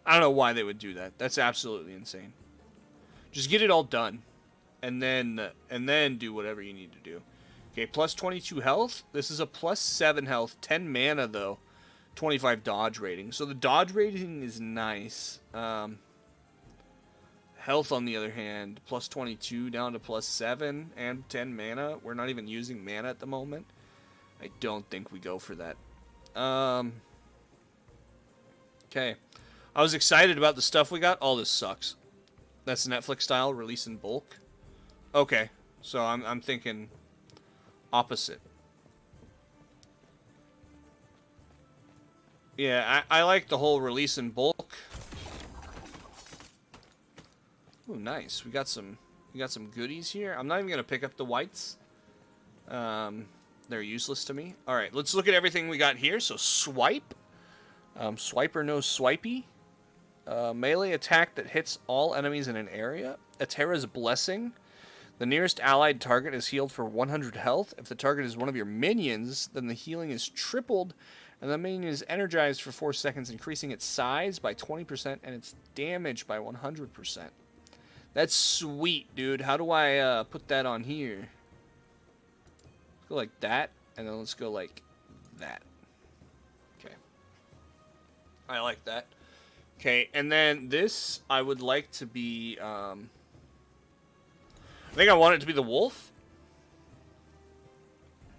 I don't know why they would do that. That's absolutely insane. Just get it all done, and then do whatever you need to do. Okay, plus 22 health. This is a plus 7 health, 10 mana though, 25 dodge rating. So the dodge rating is nice. Health, on the other hand, plus 22 down to plus 7 and 10 mana. We're not even using mana at the moment. I don't think we go for that. Okay. I was excited about the stuff we got. All this sucks. That's Netflix style, release in bulk. Okay. So I'm thinking opposite. Yeah, I like the whole release in bulk. Ooh, nice. We got some goodies here. I'm not even gonna pick up the whites. They're useless to me. All right, let's look at everything we got here. So swipe, swipe or no swipey. Melee attack that hits all enemies in an area. Atera's Blessing. The nearest allied target is healed for 100 health. If the target is one of your minions, then the healing is tripled, and the minion is energized for 4 seconds, increasing its size by 20% and its damage by 100%. That's sweet, dude. How do I put that on here? Let's go like that, and then let's go like that. Okay. I like that. Okay, and then this I would like to be... I think I want it to be the wolf.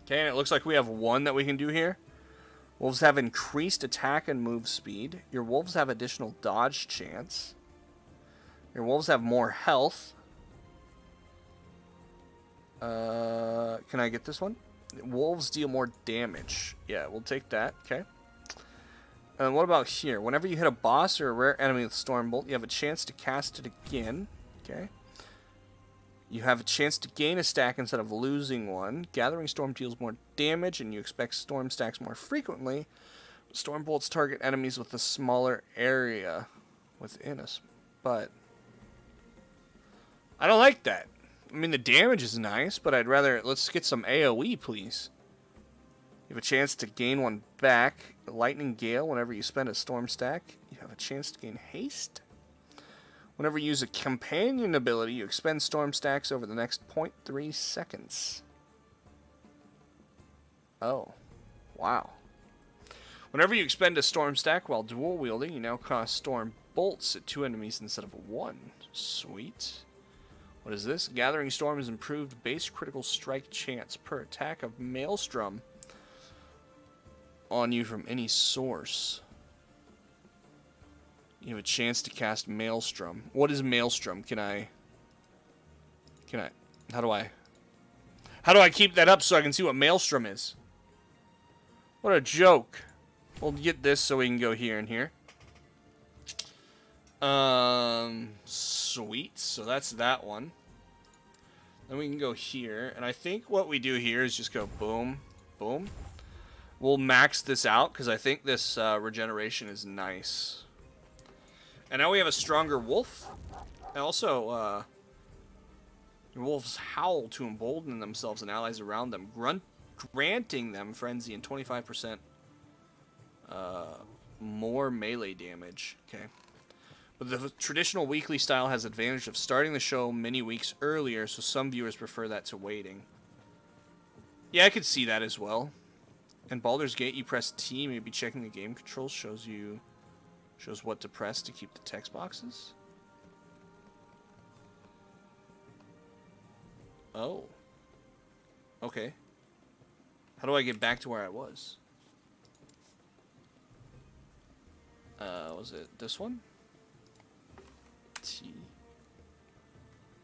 Okay, and it looks like we have one that we can do here. Wolves have increased attack and move speed. Your wolves have additional dodge chance. Your wolves have more health. Can I get this one? Wolves deal more damage. Yeah, we'll take that. Okay. And what about here? Whenever you hit a boss or a rare enemy with Stormbolt, you have a chance to cast it again. Okay. You have a chance to gain a stack instead of losing one. Gathering Storm deals more damage, and you expect Storm stacks more frequently. Stormbolts target enemies with a smaller area within us. But I don't like that. I mean, the damage is nice, but I'd rather... Let's get some AoE, please. You have a chance to gain one back. Lightning Gale, whenever you spend a Storm stack, you have a chance to gain haste. Whenever you use a companion ability, you expend Storm stacks over the next 0.3 seconds. Oh. Wow. Whenever you expend a Storm stack while dual wielding, you now cast Storm bolts at 2 enemies instead of 1. Sweet. What is this? Gathering Storm is improved base critical strike chance per attack of Maelstrom on you from any source. You have a chance to cast Maelstrom. What is Maelstrom? Can I... How do I keep that up so I can see what Maelstrom is? What a joke. We'll get this so we can go here and here. Sweet. So that's that one. Then we can go here. And I think what we do here is just go boom, boom. We'll max this out because I think this regeneration is nice. And now we have a stronger wolf. And also, your wolves howl to embolden themselves and allies around them, granting them frenzy and 25% more melee damage. Okay. But the traditional weekly style has advantage of starting the show many weeks earlier, so some viewers prefer that to waiting. Yeah, I could see that as well. In Baldur's Gate, you press T, maybe checking the game controls shows what to press to keep the text boxes. Oh. Okay. How do I get back to where I was? Was it this one? T.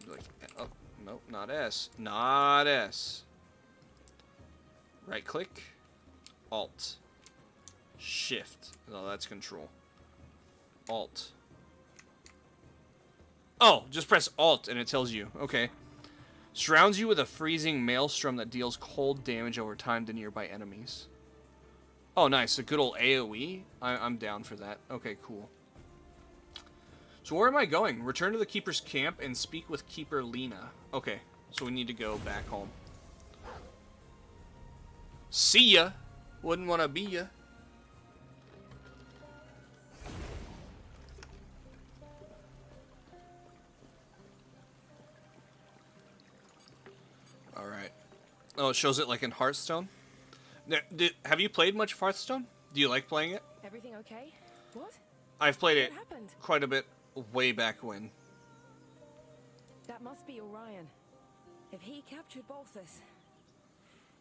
Like, oh, nope, not S. Not S. Right click. Alt. Shift. No, that's control. Alt. Oh, just press Alt and it tells you. Okay. Surrounds you with a freezing maelstrom that deals cold damage over time to nearby enemies. Oh, nice. A good old AoE. I'm down for that. Okay, cool. So where am I going? Return to the Keeper's camp and speak with Keeper Lena. Okay, so we need to go back home. See ya. Wouldn't want to be ya. Alright. Oh, it shows it like in Hearthstone? Have you played much of Hearthstone? Do you like playing it? Everything okay? What? I've played it What happened? quite a bit way back when. That must be Orion. If he captured Balthus,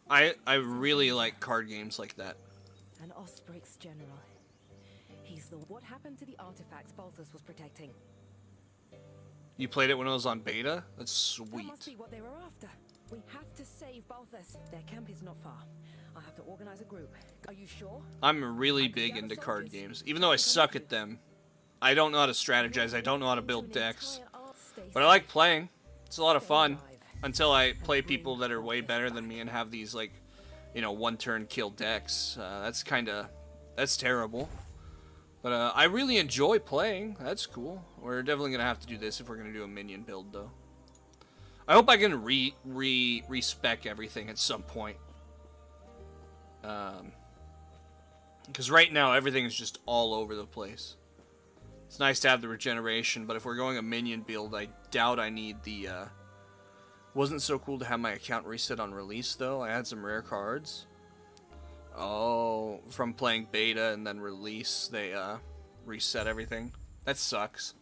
I really like card games like that. an Osprey's general. He's the... What happened to the artifacts Balthus was protecting? You played it when it was on beta? That's That sweet. must be what they were after. We have to save Balthus. Their camp is not far. I'll have to organize a group. Are you sure? I'm really big into card games. Even though I suck at them, I don't know how to strategize, I don't know how to build decks. But I like playing. It's a lot of fun. Until I play people that are way better than me and have these, like, you know, one-turn kill decks. That's terrible. But I really enjoy playing. That's cool. We're definitely going to have to do this if we're going to do a minion build, though. I hope I can respec everything at some point. Because right now, everything is just all over the place. It's nice to have the regeneration, but if we're going a minion build, I doubt I need the... Wasn't so cool to have my account reset on release, though. I had some rare cards. Oh, from playing beta and then release, they reset everything. That sucks.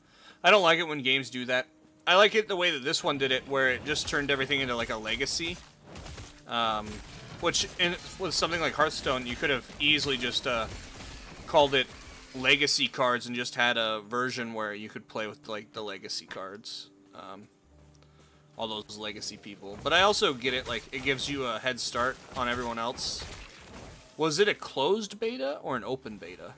I don't like it when games do that. I like it the way that this one did it, where it just turned everything into like a legacy. Which, with something like Hearthstone, you could have easily just called it legacy cards and just had a version where you could play with like the legacy cards. All those legacy people. But I also get it, like, it gives you a head start on everyone else. Was it a closed beta or an open beta?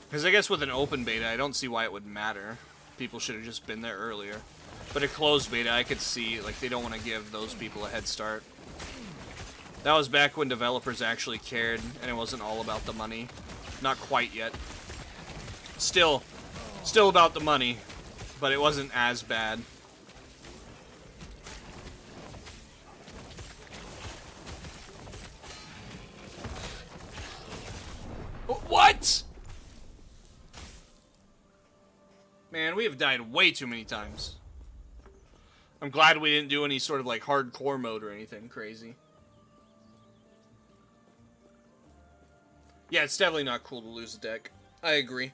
Because I guess with an open beta, I don't see why it would matter. People should have just been there earlier. But a closed beta, I could see, like, they don't want to give those people a head start. That was back when developers actually cared, and it wasn't all about the money. Not quite yet. Still about the money. But it wasn't as bad. What? Man, we have died way too many times. I'm glad we didn't do any sort of like hardcore mode or anything crazy. Yeah, it's definitely not cool to lose a deck. I agree.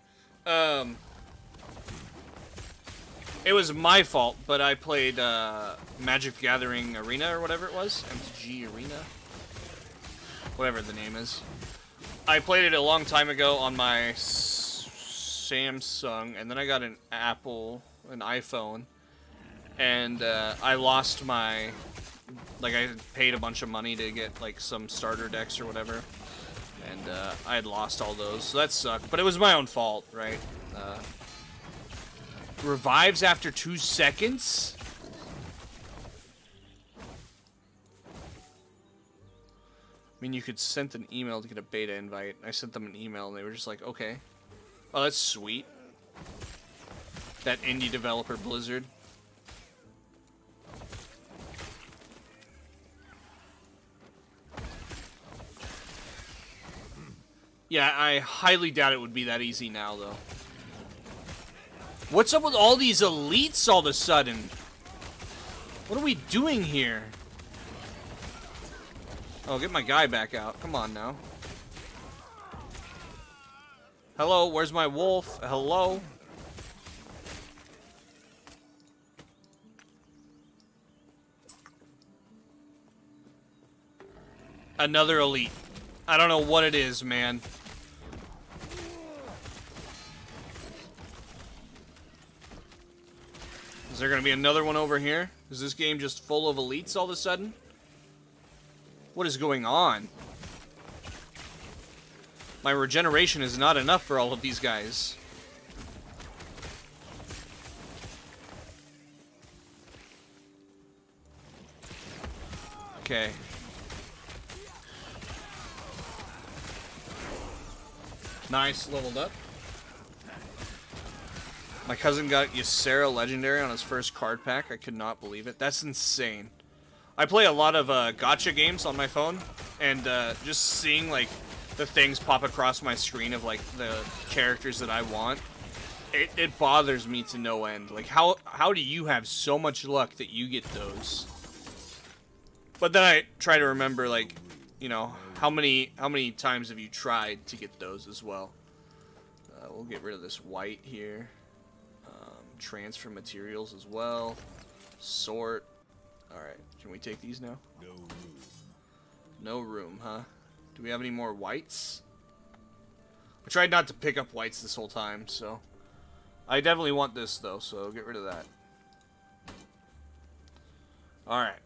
It was my fault, but I played Magic Gathering Arena or whatever it was. MTG Arena? Whatever the name is. I played it a long time ago on my Samsung, and then I got an iPhone, and I lost my... Like, I paid a bunch of money to get, like, some starter decks or whatever, and I had lost all those, so that sucked. But it was my own fault, right? Revives after 2 seconds? I mean, you could send an email to get a beta invite. I sent them an email and they were just like, okay. Oh, that's sweet. That indie developer Blizzard. Yeah, I highly doubt it would be that easy now, though. What's up with all these elites all of a sudden? What are we doing here? Oh, get my guy back out. Come on now. Hello, where's my wolf? Hello? Another elite. I don't know what it is, man. Is there going to be another one over here? Is this game just full of elites all of a sudden? What is going on? My regeneration is not enough for all of these guys. Okay. Nice, leveled up. My cousin got Ysera Legendary on his first card pack. I could not believe it. That's insane. I play a lot of gacha games on my phone, and just seeing like the things pop across my screen of like the characters that I want, it bothers me to no end. Like how do you have so much luck that you get those? But then I try to remember, like, you know, how many times have you tried to get those as well? We'll get rid of this white here. Transfer materials as well. Sort. Alright, can we take these now? No room. No room, huh? Do we have any more whites? I tried not to pick up whites this whole time, so... I definitely want this, though, so get rid of that. Alright.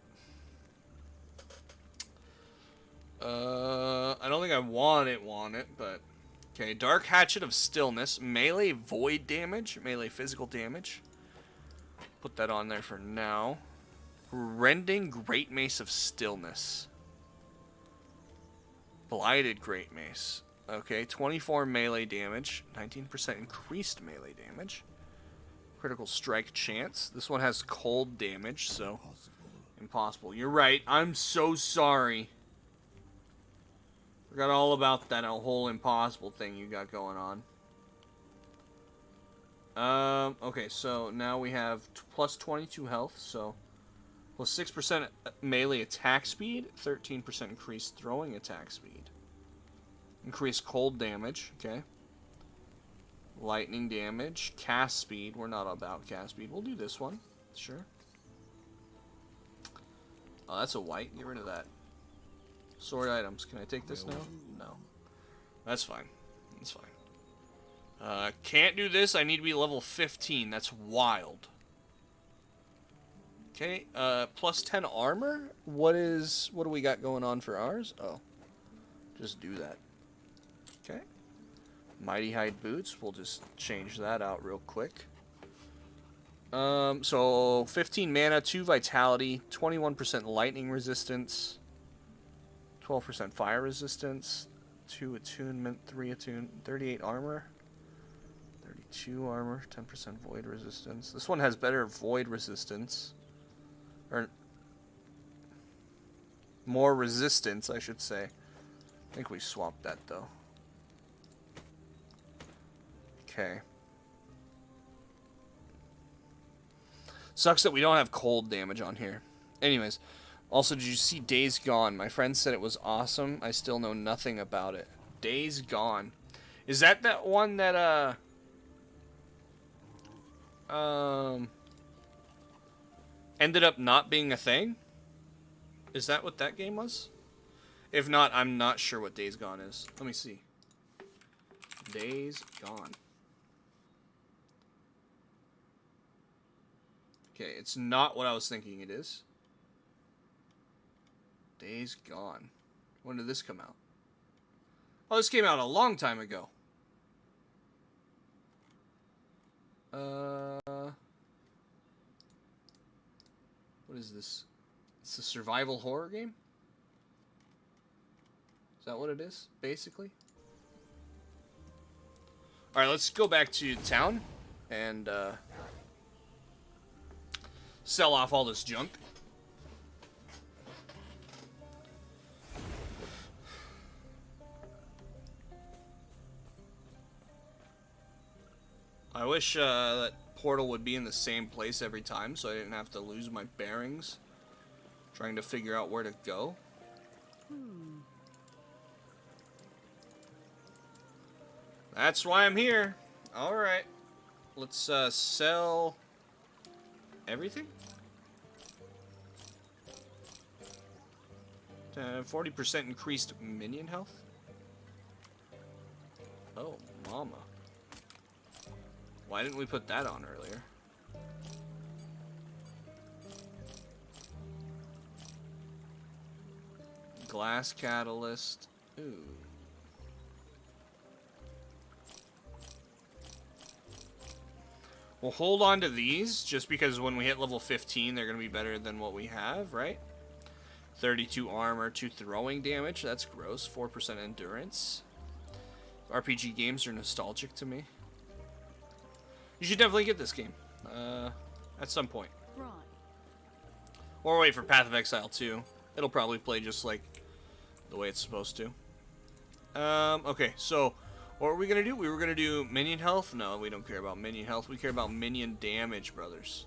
I don't think I want it, but... Okay, Dark Hatchet of Stillness. Melee void damage. Melee physical damage. Put that on there for now. Rending Great Mace of Stillness. Blighted Great Mace. Okay, 24 melee damage. 19% increased melee damage. Critical strike chance. This one has cold damage, so... Impossible. You're right. I'm so sorry. Forgot all about that whole impossible thing you got going on. Okay, so now we have plus 22 health, so plus 6% melee attack speed, 13% increased throwing attack speed. Increased cold damage, okay. Lightning damage, cast speed. We're not about cast speed. We'll do this one, sure. Oh, that's a white. Get rid of that. Sword items. Can I take this now? No. That's fine. That's fine. Can't do this. I need to be level 15. That's wild. Okay. Plus 10 armor. What do we got going on for ours? Oh. Just do that. Okay. Mighty Hide boots. We'll just change that out real quick. So 15 mana, 2 vitality, 21% lightning resistance. 12% fire resistance, 2 attunement, 3 attune, 38 armor, 32 armor, 10% void resistance. This one has better void resistance, or more resistance, I should say. I think we swapped that though. Okay. Sucks that we don't have cold damage on here. Anyways. Also, did you see Days Gone? My friend said it was awesome. I still know nothing about it. Days Gone. Is that one that, ended up not being a thing? Is that what that game was? If not, I'm not sure what Days Gone is. Let me see. Days Gone. Okay, it's not what I was thinking it is. Days Gone. When did this come out? Oh, this came out a long time ago. What is this? It's a survival horror game? Is that what it is, basically? Alright, let's go back to town and sell off all this junk. I wish that portal would be in the same place every time so I didn't have to lose my bearings trying to figure out where to go. That's why I'm here. Alright. Let's sell everything. 40% increased minion health. Oh, mama. Why didn't we put that on earlier? Glass catalyst. Ooh. We'll hold on to these just because when we hit level 15, they're going to be better than what we have, right? 32 armor, 2 throwing damage. That's gross. 4% endurance. RPG games are nostalgic to me. You should definitely get this game at some point. Right. Or wait for Path of Exile 2. It'll probably play just like the way it's supposed to. Okay, so what were we gonna do? We were gonna do minion health? No, we don't care about minion health. We care about minion damage, brothers.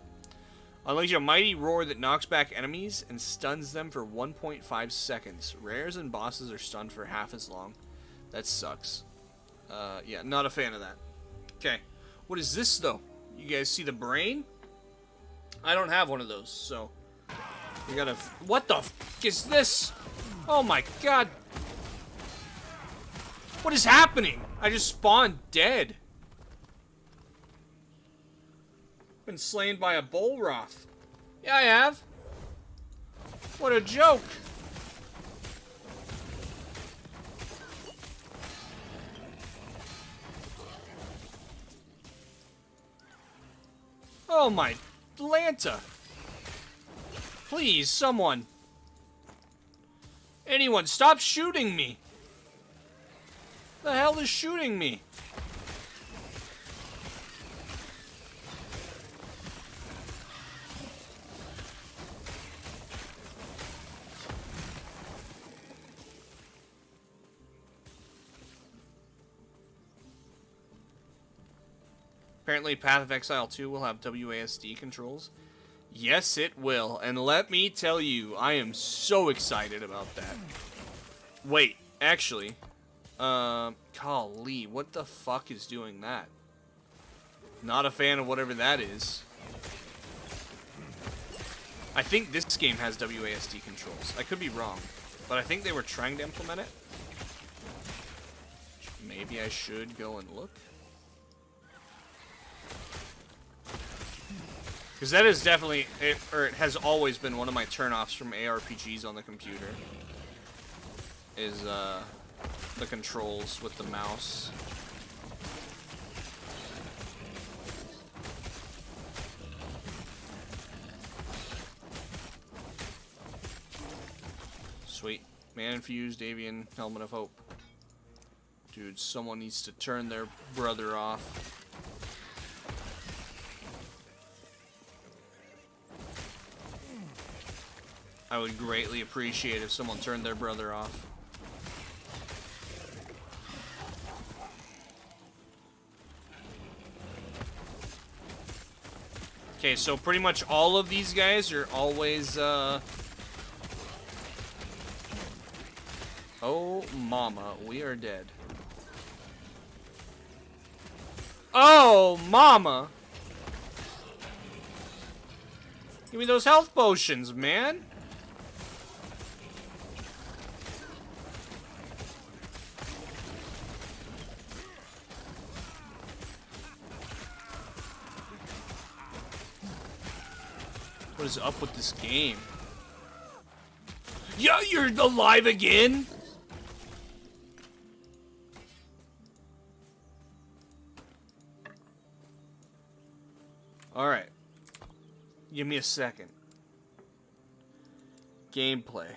Unleash a mighty roar that knocks back enemies and stuns them for 1.5 seconds. Rares and bosses are stunned for half as long. That sucks. Yeah, not a fan of that. Okay, what is this though? You guys see the brain? I don't have one of those, so we gotta. What the f is this? Oh my god! What is happening? I just spawned dead. Been slain by a Bullroth. Yeah, I have. What a joke. Oh my Atlanta. Please, someone. Anyone, stop shooting me. The hell is shooting me? Apparently Path of Exile 2 will have WASD controls. Yes, it will. And let me tell you, I am so excited about that. Wait, actually. Golly, what the fuck is doing that? Not a fan of whatever that is. I think this game has WASD controls. I could be wrong, but I think they were trying to implement it. Maybe I should go and look. Because that is definitely, it has always been one of my turnoffs from ARPGs on the computer. Is, the controls with the mouse. Sweet. Man-infused avian helmet of hope. Dude, someone needs to turn their brother off. I would greatly appreciate if someone turned their brother off. Okay, so pretty much all of these guys are always, Oh, mama, we are dead. Oh, mama! Give me those health potions, man! What is up with this game? Yeah, you're alive again? Alright. Give me a second. Gameplay.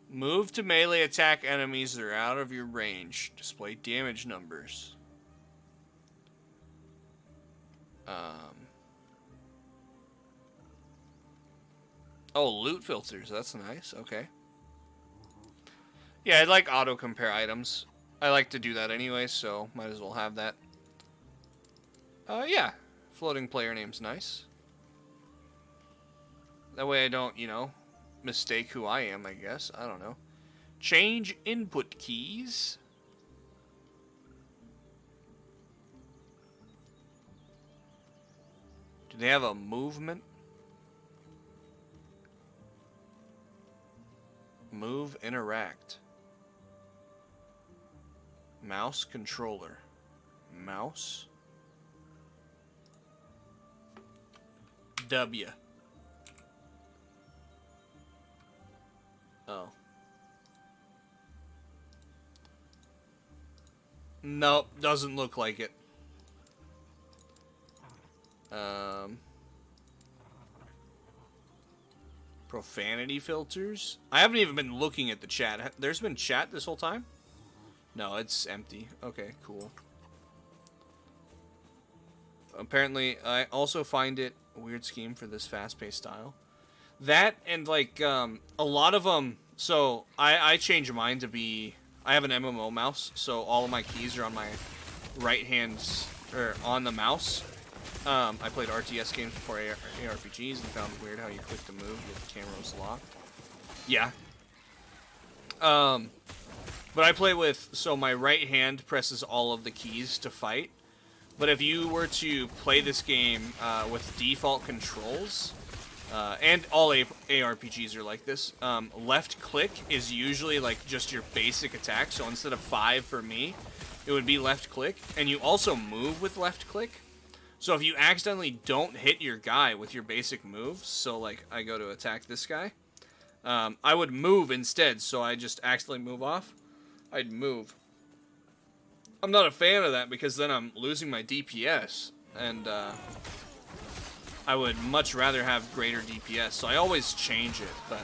Move to melee attack enemies that are out of your range. Display damage numbers. Oh, loot filters. That's nice. Okay. Yeah, I'd like auto compare items. I like to do that anyway, so might as well have that. Yeah. Floating player name's nice. That way I don't, you know, mistake who I am, I guess. I don't know. Change input keys. Do they have a movement? Move, interact. Mouse controller. Mouse. W. Oh. Nope, doesn't look like it. Profanity filters? I haven't even been looking at the chat. There's been chat this whole time? No, it's empty. Okay, cool. Apparently, I also find it A weird scheme for this fast-paced style. That and like a lot of them. So I change mine to be. I have an MMO mouse, so all of my keys are on my right hand or on the mouse. I played RTS games before ARPGs and found it weird how you click to move yet the camera was locked. Yeah. But I play with, so my right hand presses all of the keys to fight. But if you were to play this game with default controls, and all ARPGs are like this, left click is usually like just your basic attack. So instead of 5 for me, it would be left click. And you also move with left click. So if you accidentally don't hit your guy with your basic moves, so like I go to attack this guy, I would move instead. So I just accidentally move off. I'd move. I'm not a fan of that because then I'm losing my DPS, and I would much rather have greater DPS, so I always change it, but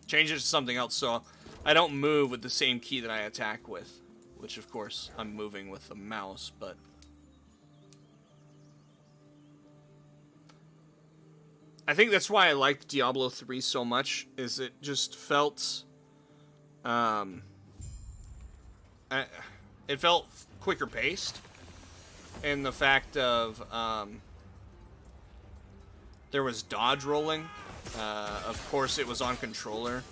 change it to something else, so I don't move with the same key that I attack with, which of course I'm moving with the mouse, but I think that's why I liked Diablo 3 so much, is it just felt it felt quicker paced, and the fact of there was dodge rolling. Of course, it was on controller,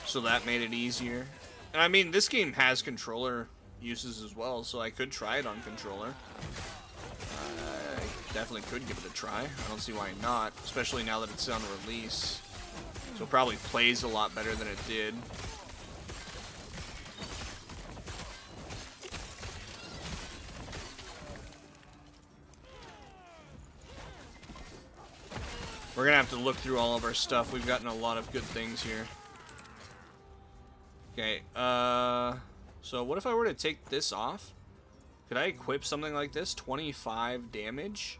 so that made it easier. And I mean, this game has controller uses as well, so I could try it on controller. I definitely could give it a try. I don't see why not, especially now that it's on release. So it probably plays a lot better than it did. We're gonna have to look through all of our stuff. We've gotten a lot of good things here. Okay, so what if I were to take this off? Could I equip something like this? 25 damage?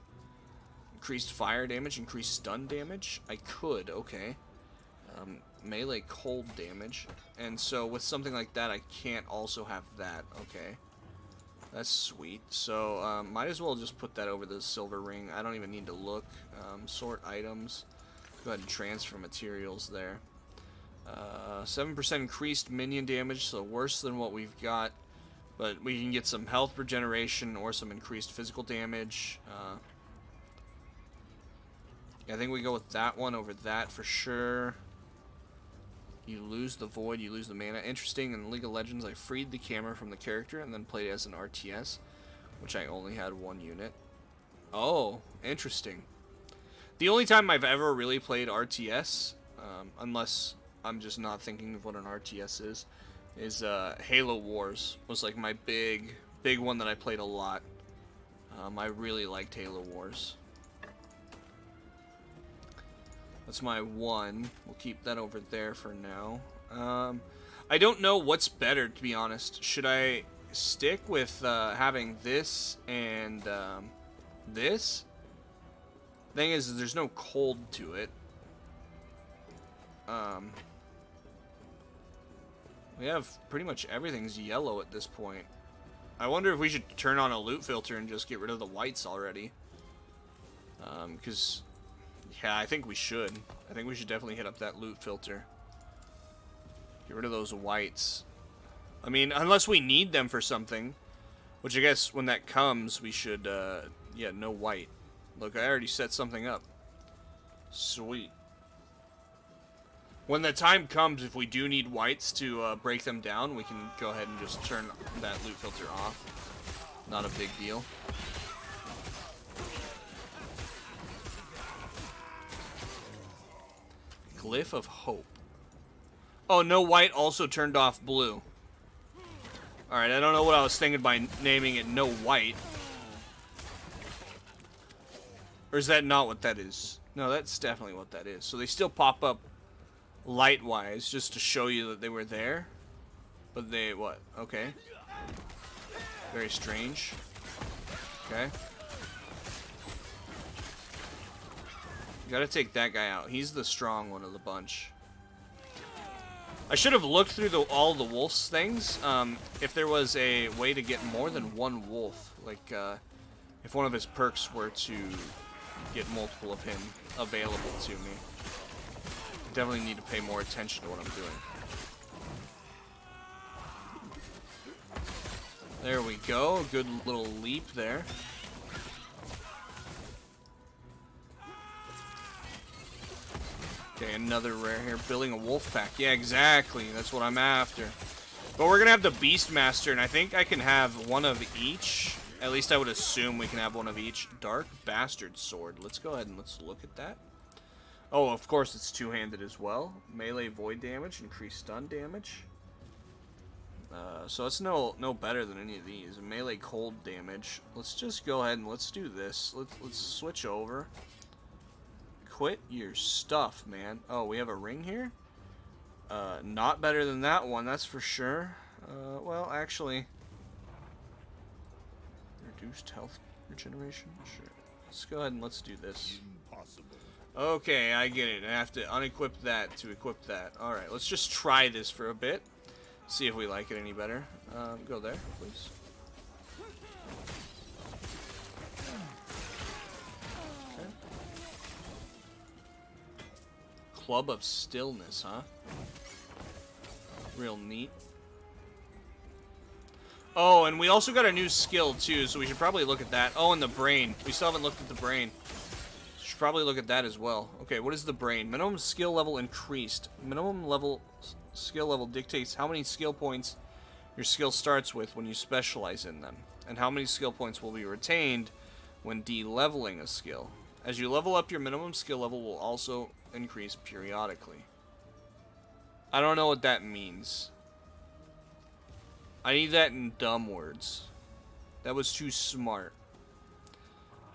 Increased fire damage, increased stun damage? I could, okay. Melee cold damage. And so with something like that, I can't also have that, okay. That's sweet. So, might as well just put that over the silver ring. I don't even need to look. Sort items. Go ahead and transfer materials there. 7% increased minion damage, so worse than what we've got. But we can get some health regeneration or some increased physical damage. I think we go with that one over that for sure. You lose the void, you lose the mana. Interesting, in League of Legends, I freed the camera from the character and then played as an RTS, which I only had 1 unit. Oh, interesting. The only time I've ever really played RTS, unless I'm just not thinking of what an RTS is Halo Wars. Was like my big one that I played a lot. I really liked Halo Wars. That's my 1. We'll keep that over there for now. I don't know what's better, to be honest. Should I stick with having this and this? Thing is, there's no cold to it. We have pretty much everything's yellow at this point. I wonder if we should turn on a loot filter and just get rid of the whites already. Because... yeah, I think we should. I think we should definitely hit up that loot filter. Get rid of those whites. I mean, unless we need them for something. Which I guess when that comes, we should, yeah, no white. Look, I already set something up. Sweet. When the time comes, if we do need whites to break them down, we can go ahead and just turn that loot filter off. Not a big deal. Glyph of Hope. Oh, no white also turned off blue. Alright, I don't know what I was thinking by naming it no white. Or is that not what that is? No, that's definitely what that is. So they still pop up light-wise, just to show you that they were there. But they, what? Okay. Very strange. Okay. Gotta take that guy out. He's the strong one of the bunch. I should have looked through all the wolf's things. If there was a way to get more than 1 wolf. Like, if one of his perks were to get multiple of him available to me. Definitely need to pay more attention to what I'm doing. There we go. Good little leap there. Okay, another rare here. Building a wolf pack. Yeah, exactly. That's what I'm after. But we're going to have the Beastmaster, and I think I can have one of each. At least I would assume we can have one of each. Dark Bastard Sword. Let's go ahead and let's look at that. Oh, of course it's two-handed as well. Melee void damage, increased stun damage. So it's no better than any of these. Melee cold damage. Let's just go ahead and let's do this. Let's switch over. Quit your stuff, man. Oh, we have a ring here? Not better than that one, that's for sure. Well, actually... Reduced health regeneration? Sure. Let's go ahead and let's do this. Impossible. Okay, I get it. I have to unequip that to equip that. Alright, let's just try this for a bit. See if we like it any better. Go there, please. Okay. Club of Stillness, huh? Real neat. Oh, and we also got a new skill, too, so we should probably look at that. Oh, and the brain. We still haven't looked at the brain. Should probably look at that as well. Okay, what is the brain? Minimum skill level increased. Minimum level skill level dictates how many skill points your skill starts with when you specialize in them, and how many skill points will be retained when de-leveling a skill. As you level up, your minimum skill level will also increase periodically. I don't know what that means. I need that in dumb words. That was too smart.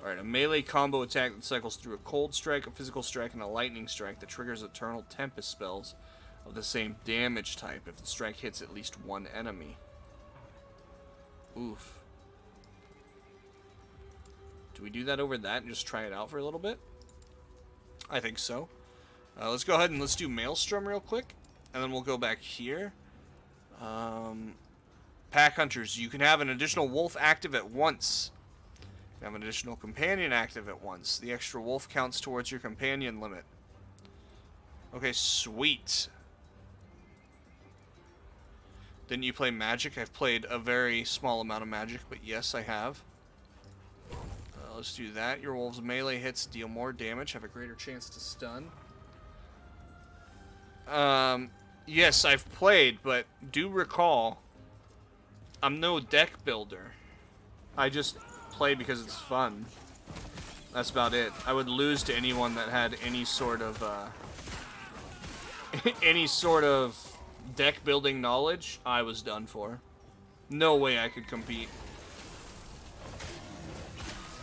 Alright, a melee combo attack that cycles through a cold strike, a physical strike, and a lightning strike that triggers eternal tempest spells of the same damage type if the strike hits at least one enemy. Oof. Do we do that over that and just try it out for a little bit? I think so. Let's go ahead and let's do Maelstrom real quick, and then we'll go back here. Pack Hunters, you can have an additional wolf active at once. You have an additional companion active at once. The extra wolf counts towards your companion limit. Okay, sweet. Didn't you play Magic? I've played a very small amount of Magic, but yes, I have. Let's do that. Your wolves' melee hits deal more damage, have a greater chance to stun. Yes, I've played, but do recall, I'm no deck builder. I just play because it's fun. That's about it. I would lose to anyone that had any sort of deck building knowledge. I was done for. No way I could compete.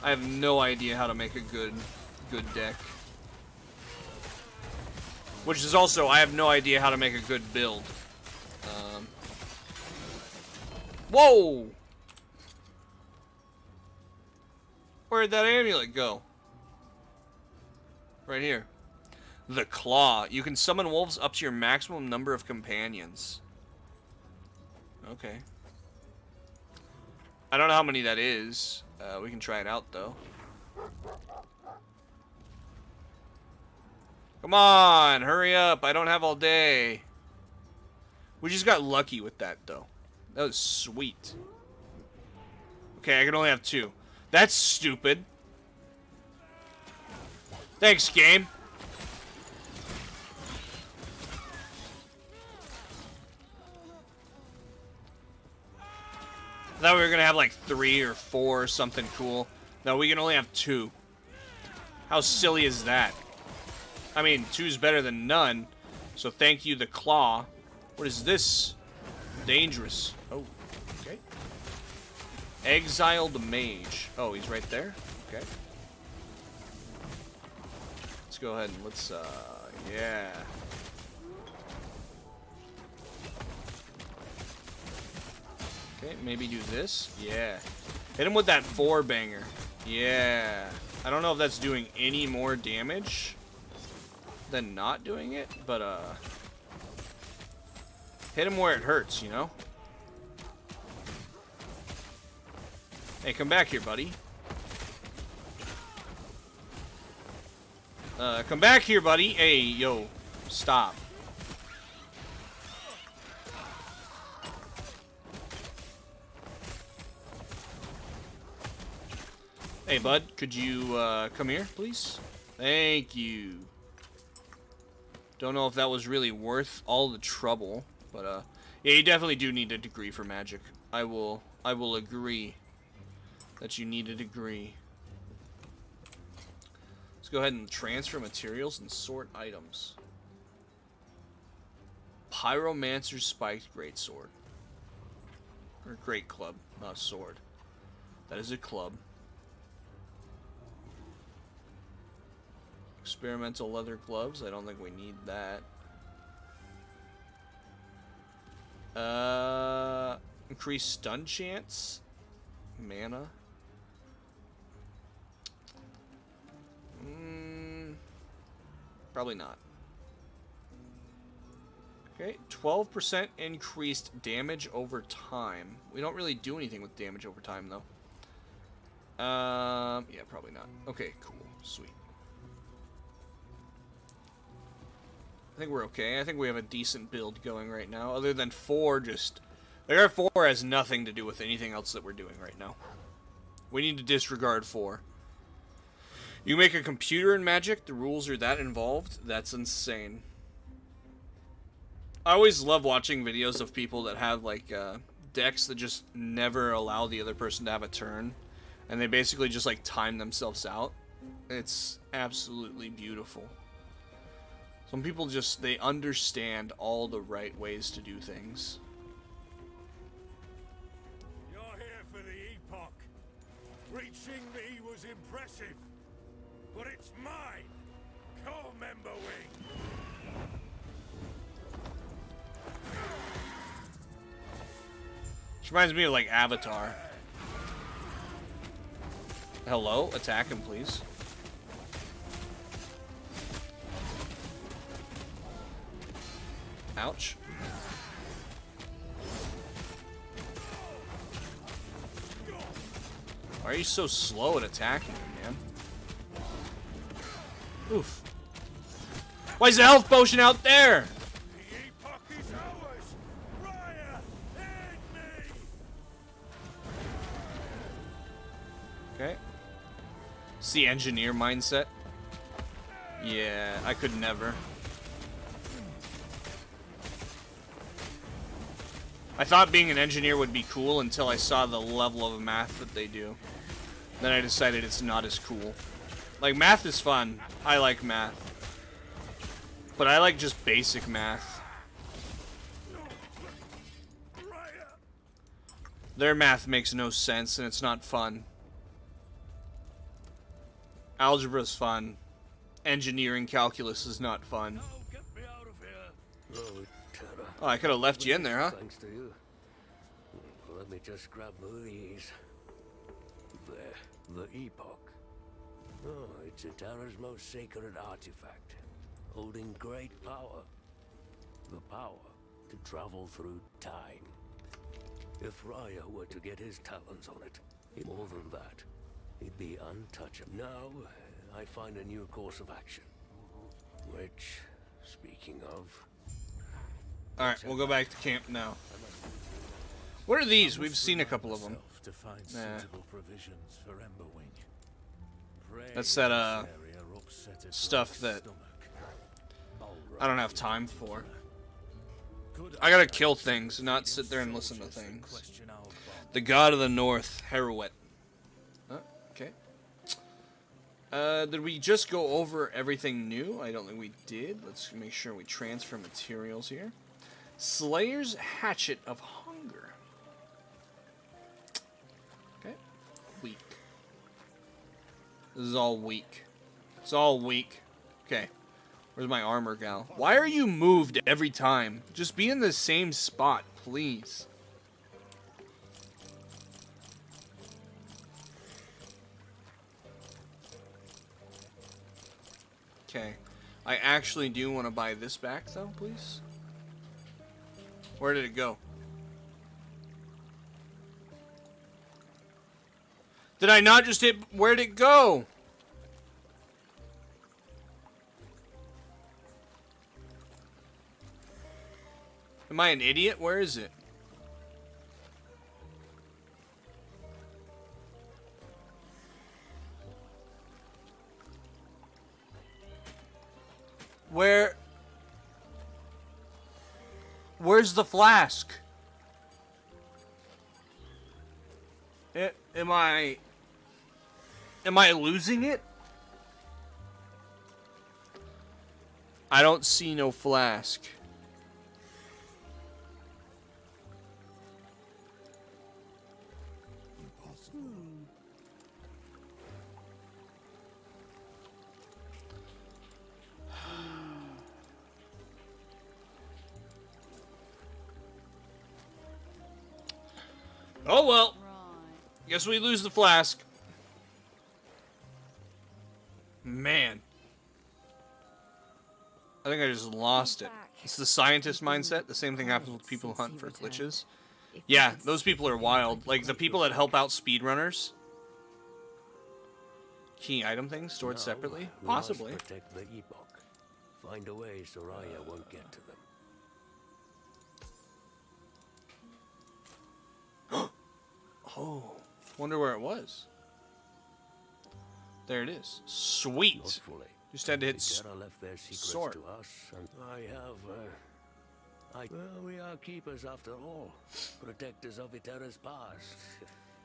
I have no idea how to make a good deck. Which is also, I have no idea how to make a good build. Whoa! Where'd that amulet go? Right here. The Claw. You can summon wolves up to your maximum number of companions. Okay. I don't know how many that is. We can try it out, though. Come on! Hurry up! I don't have all day. We just got lucky with that, though. That was sweet. Okay, I can only have 2. That's stupid. Thanks, game. I thought we were gonna have like 3 or 4 or something cool. No, we can only have 2. How silly is that? I mean, 2's better than none. So thank you, the Claw. What is this? Dangerous. Oh, okay. Exiled Mage. Oh, he's right there? Okay. Let's go ahead and let's, yeah. Okay, maybe do this. Yeah. Hit him with that 4-banger. Yeah. I don't know if that's doing any more damage than not doing it, but, hit him where it hurts, you know? Hey, come back here, buddy. Come back here, buddy. Hey, yo. Stop. Hey, bud. Could you, come here, please? Thank you. Don't know if that was really worth all the trouble, but, yeah, you definitely do need a degree for magic. I will agree that you need a degree. Let's go ahead and transfer materials and sort items. Pyromancer's Spiked Greatsword. Or Great Club, not a sword. That is a club. Experimental leather gloves. I don't think we need that. Increased stun chance. Mana. Probably not. Okay, 12% increased damage over time. We don't really do anything with damage over time, though. Yeah, probably not. Okay, cool. Sweet. I think we're okay. I think we have a decent build going right now. Other than 4, just... Like, 4 has nothing to do with anything else that we're doing right now. We need to disregard 4. You make a computer in Magic, the rules are that involved? That's insane. I always love watching videos of people that have, like, decks that just never allow the other person to have a turn. And they basically just, like, time themselves out. It's absolutely beautiful. Some people just, they understand all the right ways to do things. You're here for the Epoch. Reaching me was impressive. But it's mine! Core member wing! Which reminds me of, like, Avatar. Hello? Attack him, please. Ouch. Why are you so slow at attacking him, man? Oof. Why is the health potion out there? The Epoch is ours! Raya, aid me! Okay. See, engineer mindset. Yeah, I could never. I thought being an engineer would be cool until I saw the level of math that they do. Then I decided it's not as cool. Like, math is fun. I like math. But I like just basic math. Their math makes no sense and it's not fun. Algebra's fun. Engineering calculus is not fun. Now get me out of here! Oh, terror. Oh, I could have left you in there, huh? Thanks to you. Let me just grab these. There, the Epoch. Oh, it's Atara's most sacred artifact, holding great power. The power to travel through time. If Raya were to get his talons on it, more than that, he'd be untouchable. Now, I find a new course of action. Which, speaking of... Alright, we'll go back to camp now. What are these? We've seen a couple of them. To find Nah. suitable provisions for Emberwing. Pray That's that, this area upset its stuff that stomach. I don't have time for. I gotta kill things, not sit there and listen to things. Question our bond. The God of the North, Heruet. Okay. Did we just go over everything new? I don't think we did. Let's make sure we transfer materials here. Slayer's Hatchet of Hunger. Okay. Weak. This is all weak. It's all weak. Okay. Where's my armor gal? Why are you moved every time? Just be in the same spot, please. Okay. I actually do want to buy this back, though, please. Where did it go? Did I not just hit... Where'd it go? Am I an idiot? Where is it? Where's the flask? Am I losing it? I don't see no flask. Oh well. Guess we lose the flask. Man. I think I just lost it. It's the scientist mindset. The same thing happens with people who hunt for glitches. Yeah, those people are wild. Like the people that help out speedrunners. Key item things stored separately? We must Possibly. protect the Epoch. Find a way Soraya won't get to them. Oh, wonder where it was. There it is. Sweet. Not fully. Just had to hit Terra left their secrets sort. to us, and well, we are keepers after all. Protectors of Eterra's past.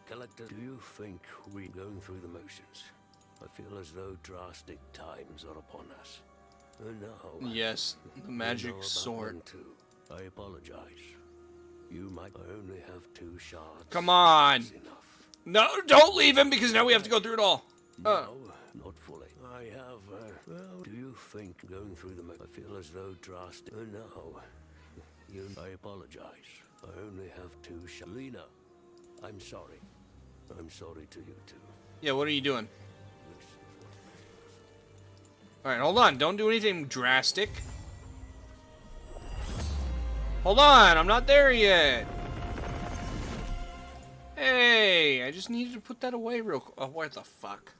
Collectors. Do you think we're going through the motions? I feel as though drastic times are upon us. No. Yes, the You magic know about sword. them too. I apologize. You might only have 2 shards. Come on. That's enough. No, don't leave him because now we have to go through it all. No, not fully. I have, well, do you think going through the I feel as though drastic. No. I apologize. I only have 2 shards. Lena, I'm sorry. I'm sorry to you too. Yeah, what are you doing? This is what Alright, hold on. Don't do anything drastic. Hold on, I'm not there yet. Hey, I just needed to put that away real quick. Oh, what the fuck?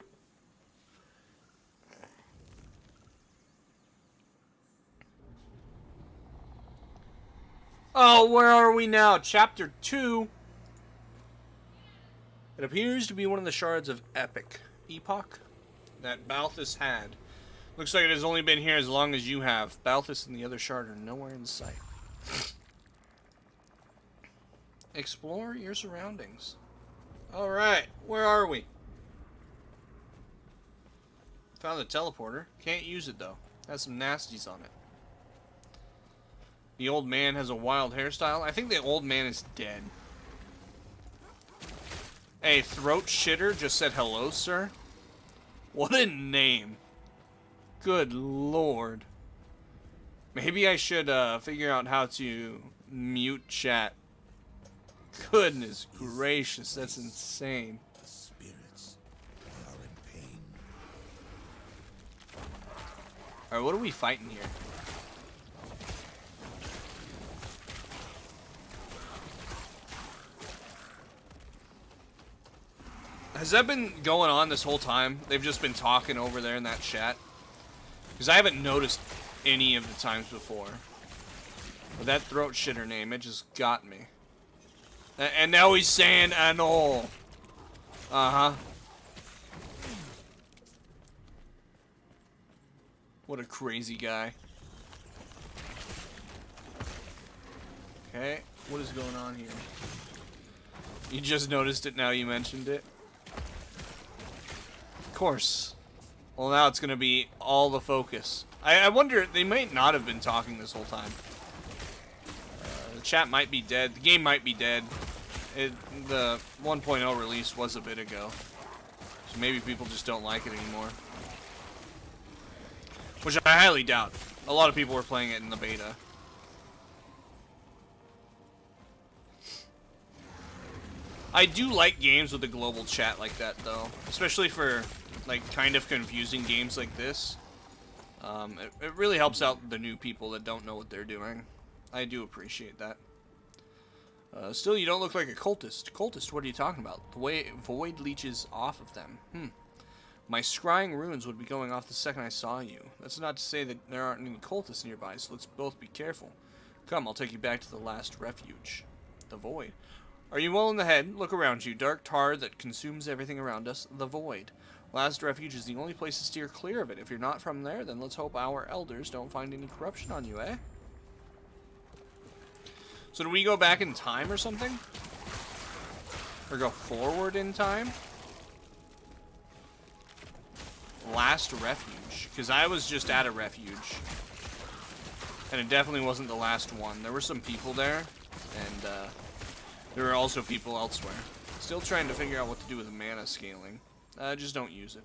Oh, where are we now? Chapter 2. It appears to be one of the shards of Epoch that Balthus had. Looks like it has only been here as long as you have. Balthus and the other shard are nowhere in sight. Explore your surroundings. Alright, where are we? Found the teleporter. Can't use it though. Has some nasties on it. The old man has a wild hairstyle. I think the old man is dead. Hey, Throat Shitter just said hello, sir. What a name. Good lord. Maybe I should figure out how to mute chat. Goodness gracious, that's insane. The spirits, they are in pain. Alright, what are we fighting here? Has that been going on this whole time? They've just been talking over there in that chat? Because I haven't noticed any of the times before. But that Throat Shitter name, it just got me. And now he's saying "anol." Uh-huh. What a crazy guy. Okay, what is going on here? You just noticed it now you mentioned it? Of course. Well, now it's gonna be all the focus. I wonder, they might not have been talking this whole time. The chat might be dead. The game might be dead. The 1.0 release was a bit ago. So maybe people just don't like it anymore. Which I highly doubt. A lot of people were playing it in the beta. I do like games with a global chat like that, though. Especially for, like, kind of confusing games like this. It really helps out the new people that don't know what they're doing. I do appreciate that. Still, you don't look like a cultist. Cultist, what are you talking about? The way void leeches off of them. My scrying runes would be going off the second I saw you. That's not to say that there aren't any cultists nearby, so let's both be careful. Come, I'll take you back to the last refuge. The Void. Are you well in the head? Look around you. Dark tar that consumes everything around us. The Void. Last refuge is the only place to steer clear of it. If you're not from there, then let's hope our elders don't find any corruption on you, eh? So do we go back in time or something? Or go forward in time? Last refuge. Because I was just at a refuge. And it definitely wasn't the last one. There were some people there. And there were also people elsewhere. Still trying to figure out what to do with mana scaling. Just don't use it.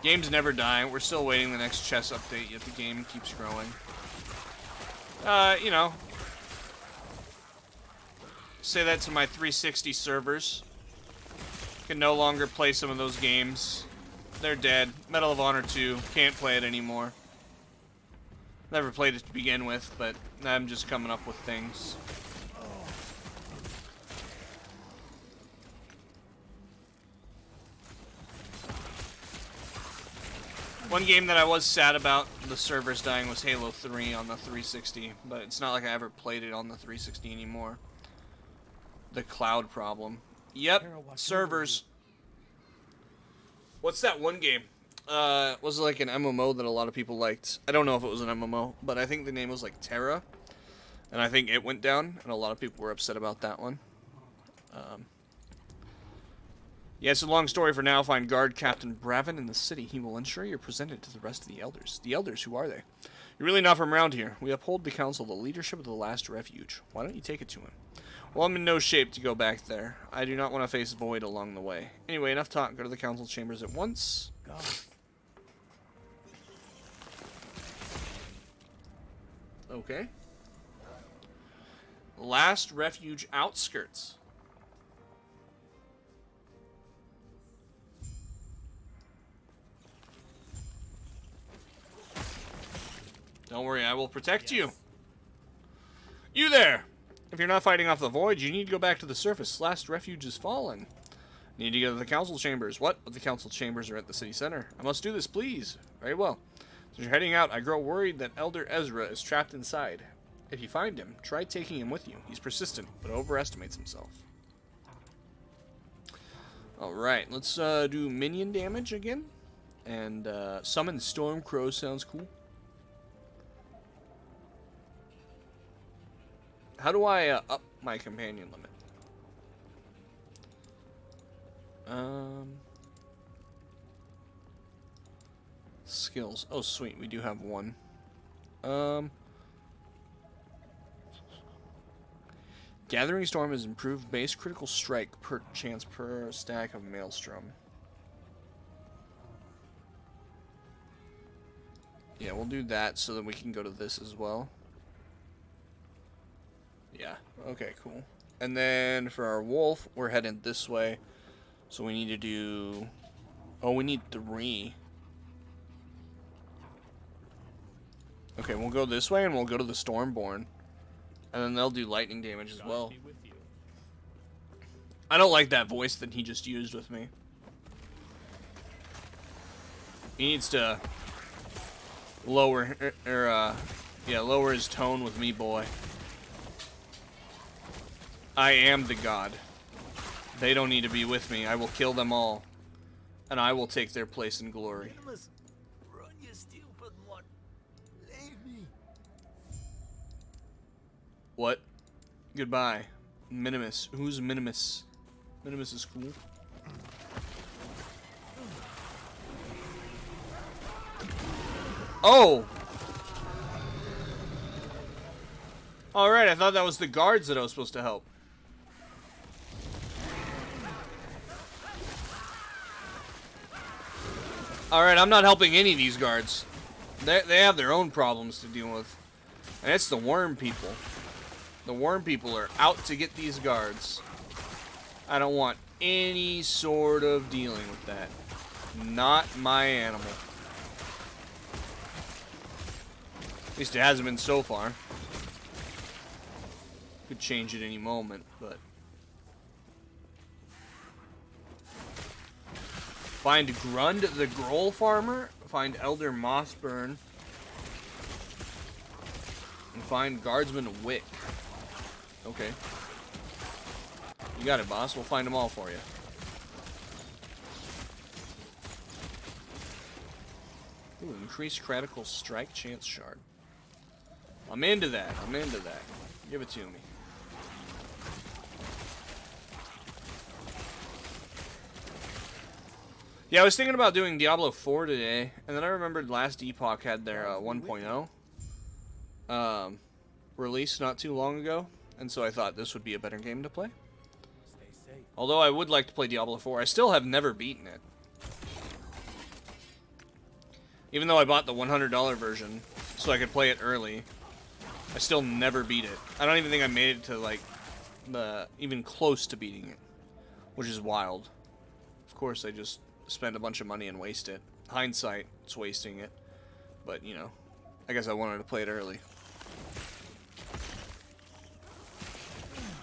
Games never die. We're still waiting the next chess update, yet the game keeps growing. You know. Say that to my 360 servers. Can no longer play some of those games. They're dead. Medal of Honor 2. Can't play it anymore. Never played it to begin with, but I'm just coming up with things. One game that I was sad about the servers dying was Halo 3 on the 360, but it's not like I ever played it on the 360 anymore. The cloud problem. Yep, servers. What's that one game? Was it like an MMO that a lot of people liked? I don't know if it was an MMO, but I think the name was like Terra, and I think it went down, and a lot of people were upset about that one. Yeah, it's a long story for now. Find Guard Captain Bravin in the city. He will ensure you're presented to the rest of the elders. The elders, who are they? You're really not from around here. We uphold the council, the leadership of the last refuge. Why don't you take it to him? Well, I'm in no shape to go back there. I do not want to face Void along the way. Anyway, enough talk. Go to the council chambers at once. Go. Okay. Last refuge outskirts. Don't worry, I will protect you. You there! If you're not fighting off the Void, you need to go back to the surface. Last refuge is fallen. Need to go to the council chambers. What? But the council chambers are at the city center. I must do this, please. Very well. As you're heading out, I grow worried that Elder Ezra is trapped inside. If you find him, try taking him with you. He's persistent, but overestimates himself. Alright, let's do minion damage again. And summon Stormcrow sounds cool. How do I up my companion limit? Skills. Oh, sweet. We do have one. Gathering Storm has improved base critical strike per chance per stack of Maelstrom. Yeah, we'll do that so that we can go to this as well. Yeah, okay, cool. And then for our wolf, we're heading this way. So we need to do... Oh, we need 3. Okay, we'll go this way and we'll go to the Stormborn. And then they'll do lightning damage as well. I don't like that voice that he just used with me. He needs to lower, lower his tone with me, boy. I am the god. They don't need to be with me. I will kill them all. And I will take their place in glory. Run, you stupid one. Leave me. What? Goodbye. Minimus. Who's Minimus? Minimus is cool. Oh! Alright, I thought that was the guards that I was supposed to help. Alright, I'm not helping any of these guards. They have their own problems to deal with. And it's the worm people. The worm people are out to get these guards. I don't want any sort of dealing with that. Not my animal. At least it hasn't been so far. Could change at any moment, but... Find Grund the Groll Farmer. Find Elder Mossburn. Find Guardsman Wick. Okay. You got it, boss. We'll find them all for you. Ooh, increased critical strike chance shard. I'm into that. I'm into that. Give it to me. Yeah, I was thinking about doing Diablo 4 today, and then I remembered last Epoch had their 1.0 release not too long ago, and so I thought this would be a better game to play. Although I would like to play Diablo 4, I still have never beaten it. Even though I bought the $100 version so I could play it early, I still never beat it. I don't even think I made it to, like, even close to beating it, which is wild. Of course, I just spend a bunch of money and waste it. Hindsight, it's wasting it. But, you know, I guess I wanted to play it early.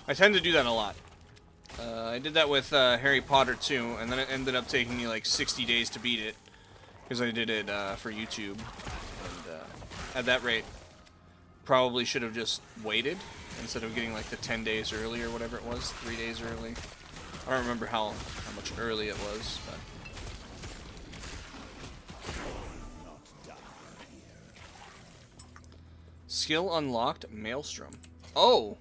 I tend to do that a lot. I did that with Harry Potter 2, and then it ended up taking me like 60 days to beat it. Because I did it for YouTube. And at that rate, probably should have just waited instead of getting like the 10 days early or whatever it was, 3 days early. I don't remember how much early it was, but... Skill unlocked, Maelstrom. Oh!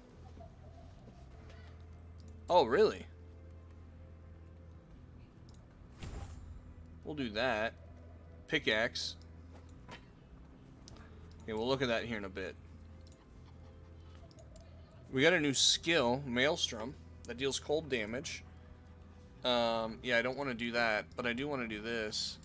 Oh, really? We'll do that. Pickaxe. Okay, we'll look at that here in a bit. We got a new skill, Maelstrom, that deals cold damage. Yeah, I don't want to do that, but I do want to do this.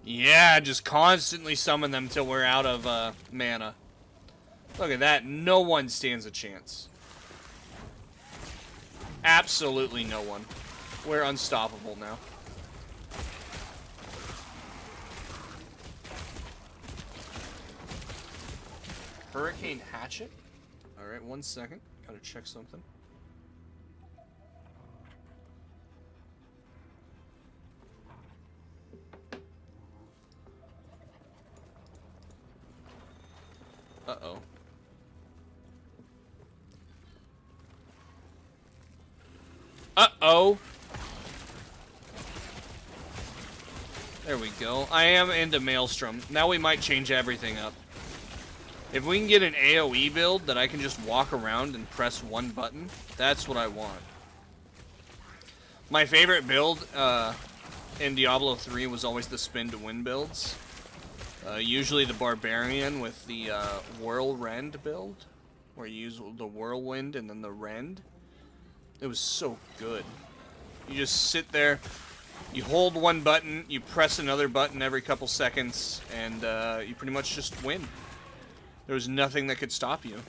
Yeah, just constantly summon them till we're out of mana. Look at that. No one stands a chance. Absolutely no one. We're unstoppable now. Hurricane Hatchet? Alright, 1 second. Gotta check something. Uh-oh. Uh-oh. There we go. I am into Maelstrom. Now we might change everything up. If we can get an AoE build that I can just walk around and press one button, that's what I want. My favorite build in Diablo 3 was always the spin to win builds. Usually the Barbarian with the Whirlrend build, where you use the Whirlwind and then the Rend. It was so good. You just sit there, you hold one button, you press another button every couple seconds, and you pretty much just win. There was nothing that could stop you.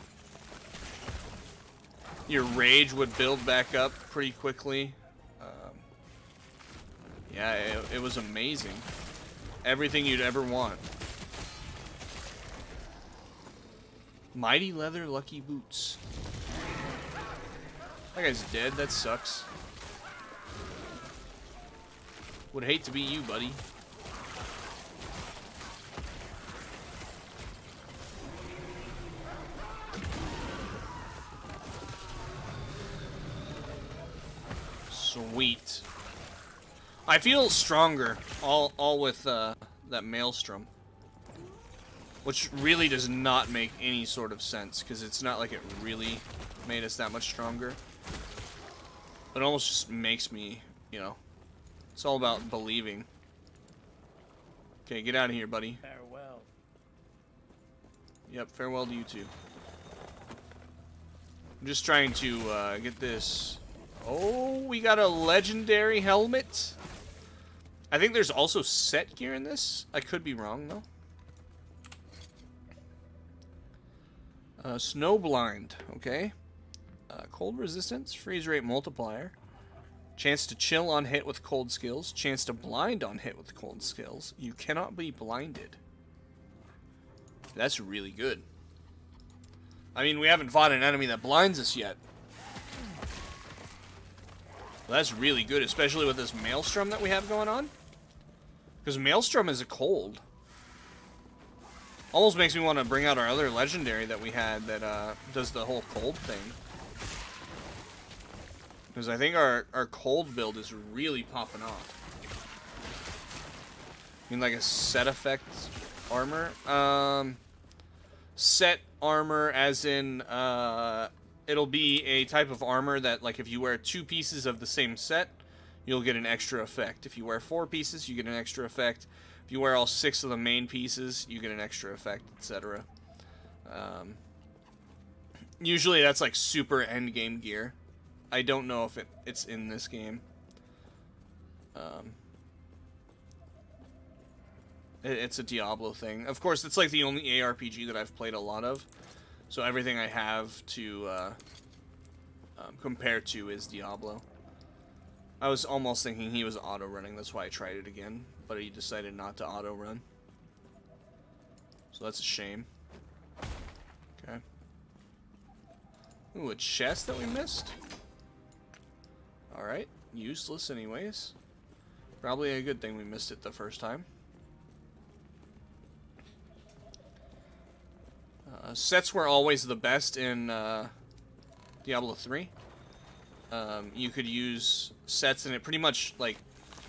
Your rage would build back up pretty quickly. Yeah, it was amazing. Everything you'd ever want. Mighty Leather Lucky Boots. That guy's dead. That sucks. Would hate to be you, buddy. Sweet. I feel stronger, all with that Maelstrom. Which really does not make any sort of sense, because it's not like it really made us that much stronger. It almost just makes me, you know, it's all about believing. Okay, get out of here, buddy. Farewell. Yep, farewell to you too. I'm just trying to get this. Oh, we got a legendary helmet. I think there's also set gear in this. I could be wrong, though. Snowblind, okay. Cold resistance, freeze rate multiplier. Chance to chill on hit with cold skills. Chance to blind on hit with cold skills. You cannot be blinded. That's really good. I mean, we haven't fought an enemy that blinds us yet. Well, that's really good, especially with this Maelstrom that we have going on. Because Maelstrom is a cold. Almost makes me want to bring out our other legendary that we had that does the whole cold thing. Because I think our cold build is really popping off. I mean, like a set effect armor? Set armor as in, it'll be a type of armor that, like, if you wear 2 pieces of the same set, you'll get an extra effect. If you wear 4 pieces, you get an extra effect. If you wear all 6 of the main pieces, you get an extra effect, etc. Usually that's like super endgame gear. I don't know if it's in this game. It's a Diablo thing. Of course, it's like the only ARPG that I've played a lot of. So everything I have to compare to is Diablo. I was almost thinking he was auto-running, that's why I tried it again. But he decided not to auto-run. So that's a shame. Okay. Ooh, a chest that we missed? Alright, useless anyways. Probably a good thing we missed it the first time. Sets were always the best in Diablo 3. You could use sets and it pretty much, like,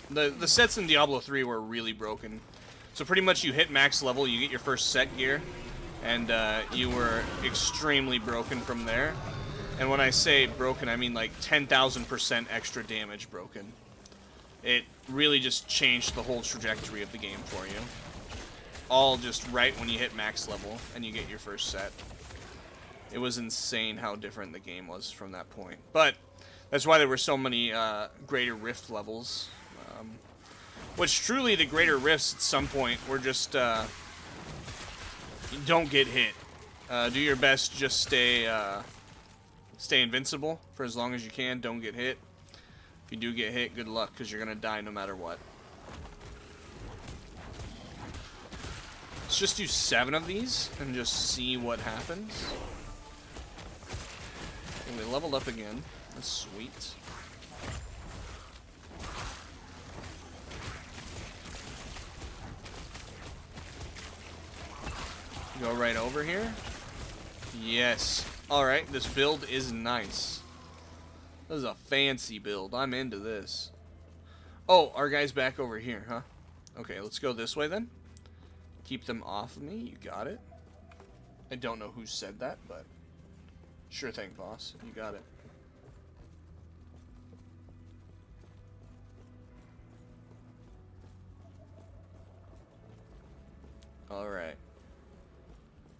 the sets in Diablo 3 were really broken. So pretty much you hit max level, you get your first set gear, and you were extremely broken from there. And when I say broken, I mean like 10,000% extra damage broken. It really just changed the whole trajectory of the game for you. All just right when you hit max level and you get your first set. It was insane how different the game was from that point. But that's why there were so many greater rift levels. Which truly the greater rifts at some point were just don't get hit. Do your best, just stay invincible for as long as you can. Don't get hit. If you do get hit, good luck, because you're gonna die no matter what. Let's just do 7 of these and just see what happens. And we leveled up again. That's sweet. Go right over here. Yes. Alright, this build is nice. This is a fancy build. I'm into this. Oh, our guy's back over here, huh? Okay, let's go this way then. Keep them off of me. You got it. I don't know who said that, but sure thing, boss. You got it. Alright.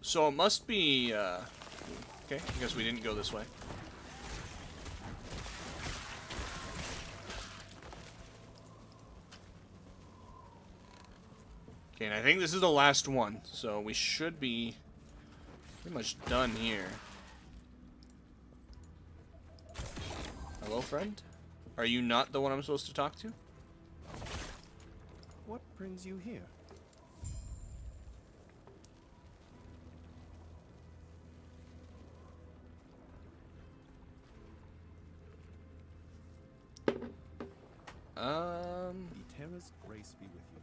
So it must be, okay, I guess we didn't go this way. Okay, and I think this is the last one, so we should be pretty much done here. Hello, friend? Are you not the one I'm supposed to talk to? What brings you here? Terra's grace be with you.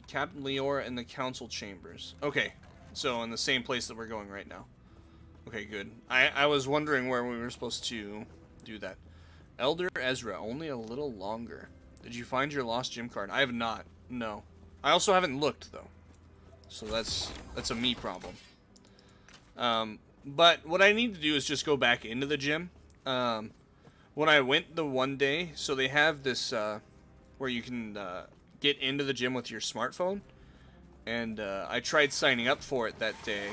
Captain Leora in the council chambers. Okay, so in the same place that we're going right now. Okay, good. I was wondering where we were supposed to do that. Elder Ezra, only a little longer. Did you find your lost gym card? I have not. No. I also haven't looked, though. So that's a me problem. But what I need to do is just go back into the gym. When I went the one day, so they have this, where you can, get into the gym with your smartphone. And, I tried signing up for it that day.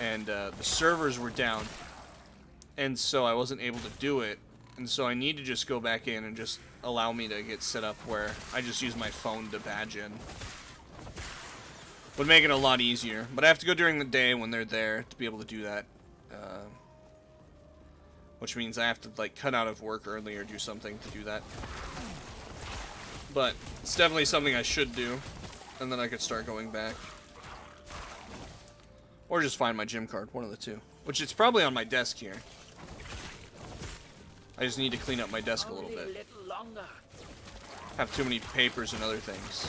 And, the servers were down. And so I wasn't able to do it. And so I need to just go back in and just allow me to get set up where I just use my phone to badge in. Would make it a lot easier. But I have to go during the day when they're there to be able to do that. Which means I have to, like, cut out of work early or do something to do that. But it's definitely something I should do. and then I could start going back. Or just find my gym card, one of the two. Which it's probably on my desk here. I just need to clean up my desk a little bit. little longer. Have too many papers and other things.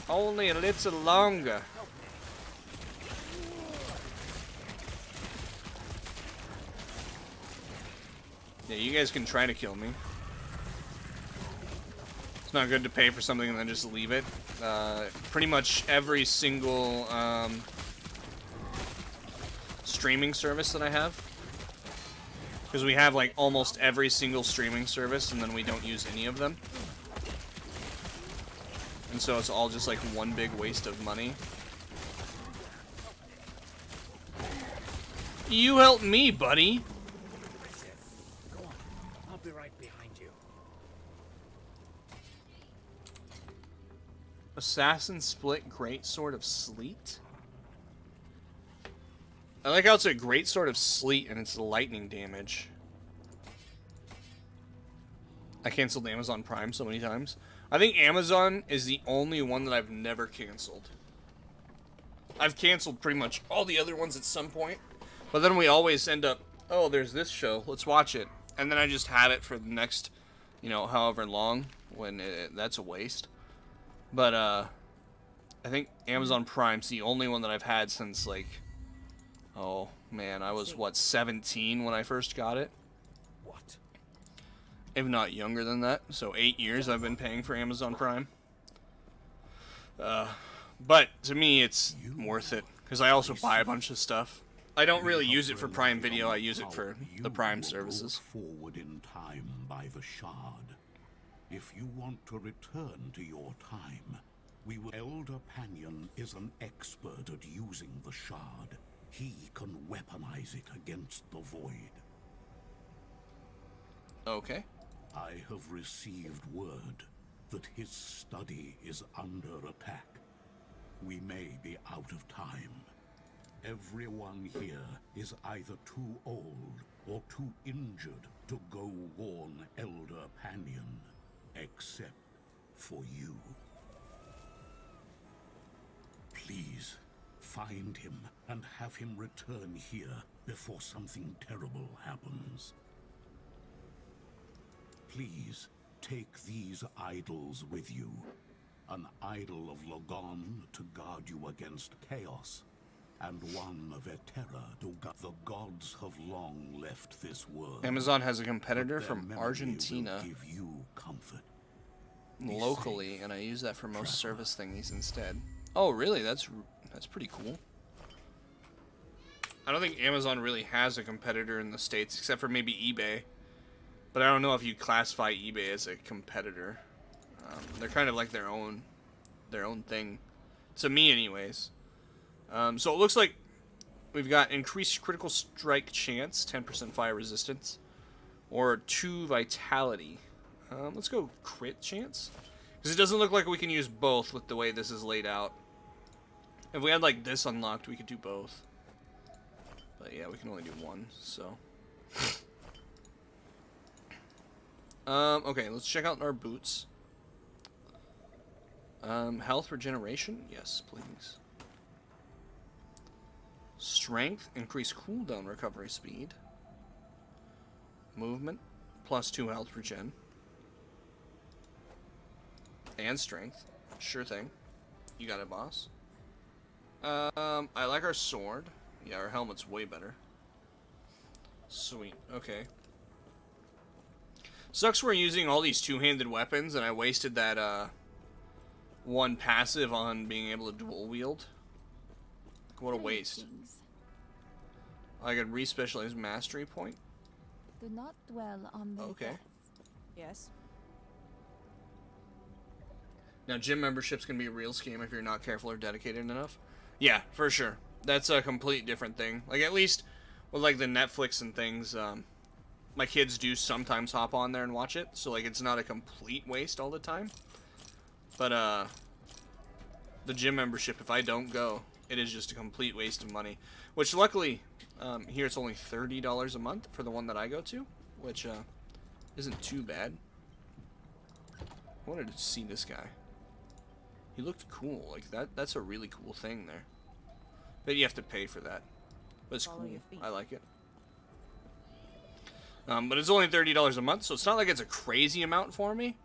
Only a little longer. Yeah, you guys can try to kill me. It's not good to pay for something and then just leave it. Pretty much every single streaming service that I have. Because we have like almost every single streaming service and then we don't use any of them. And so it's all just like one big waste of money. You help me, buddy. Go on. I'll be right behind you. Assassin Split Great Sword of Sleet? I like how it's a Great Sword of Sleet and it's lightning damage. I canceled Amazon Prime so many times. I think Amazon is the only one that I've never canceled. I've canceled pretty much all the other ones at some point. But then we always end up, oh, there's this show, let's watch it. And then I just have it for the next, you know, however long, when that's a waste. But, I think Amazon Prime's the only one that I've had since, like, oh, man, I was, what, 17 when I first got it? What? If not younger than that. So 8 years I've been paying for Amazon Prime. But to me, it's worth it, because I also buy a bunch of stuff. I don't really use it for Prime Video, I use it for the Prime services. Forward in time by the shard. If you want to return to your time, we will. Elder Panion is an expert at using the shard. He can weaponize it against the void. Okay. I have received word that his study is under attack. We may be out of time. Everyone here is either too old or too injured to go warn Elder Panion, except for you. Please, find him and have him return here before something terrible happens. Please, take these idols with you. An idol of Logon to guard you against chaos, and one of Eterra to guard. The gods have long left this world. Amazon has a competitor Their from memory Argentina will give you comfort. locally, and I use that for most service thingies instead. Oh, really? That's pretty cool. I don't think Amazon really has a competitor in the States, except for maybe eBay. But I don't know if you classify eBay as a competitor. They're kind of like their own thing, to me, anyways. So it looks like we've got increased critical strike chance, 10% fire resistance, or 2 vitality. Let's go crit chance, because it doesn't look like we can use both with the way this is laid out. If we had like this unlocked, we could do both. But yeah, we can only do one. So. Okay, let's check out our boots. Health regeneration? Yes, please. Strength, increase cooldown recovery speed. Movement, +2 health regen. And strength. Sure thing. You got it, boss. I like our sword. Yeah, our helmet's way better. Sweet, okay. Sucks we're using all these two-handed weapons, and I wasted that, one passive on being able to dual wield. What a waste. I could re-specialize mastery point. Do not dwell on the Okay. Yes. Now, gym membership's gonna be a real scam if you're not careful or dedicated enough. Yeah, for sure. That's a complete different thing. Like, at least with, like, the Netflix and things, my kids do sometimes hop on there and watch it, so, like, it's not a complete waste all the time. But, the gym membership, if I don't go, it is just a complete waste of money. Which, luckily, here it's only $30 a month for the one that I go to, which, isn't too bad. I wanted to see this guy. He looked cool. Like, that's a really cool thing there. But you have to pay for that. But it's Follow cool. your feet. I like it. But it's only $30 a month, so it's not like it's a crazy amount for me.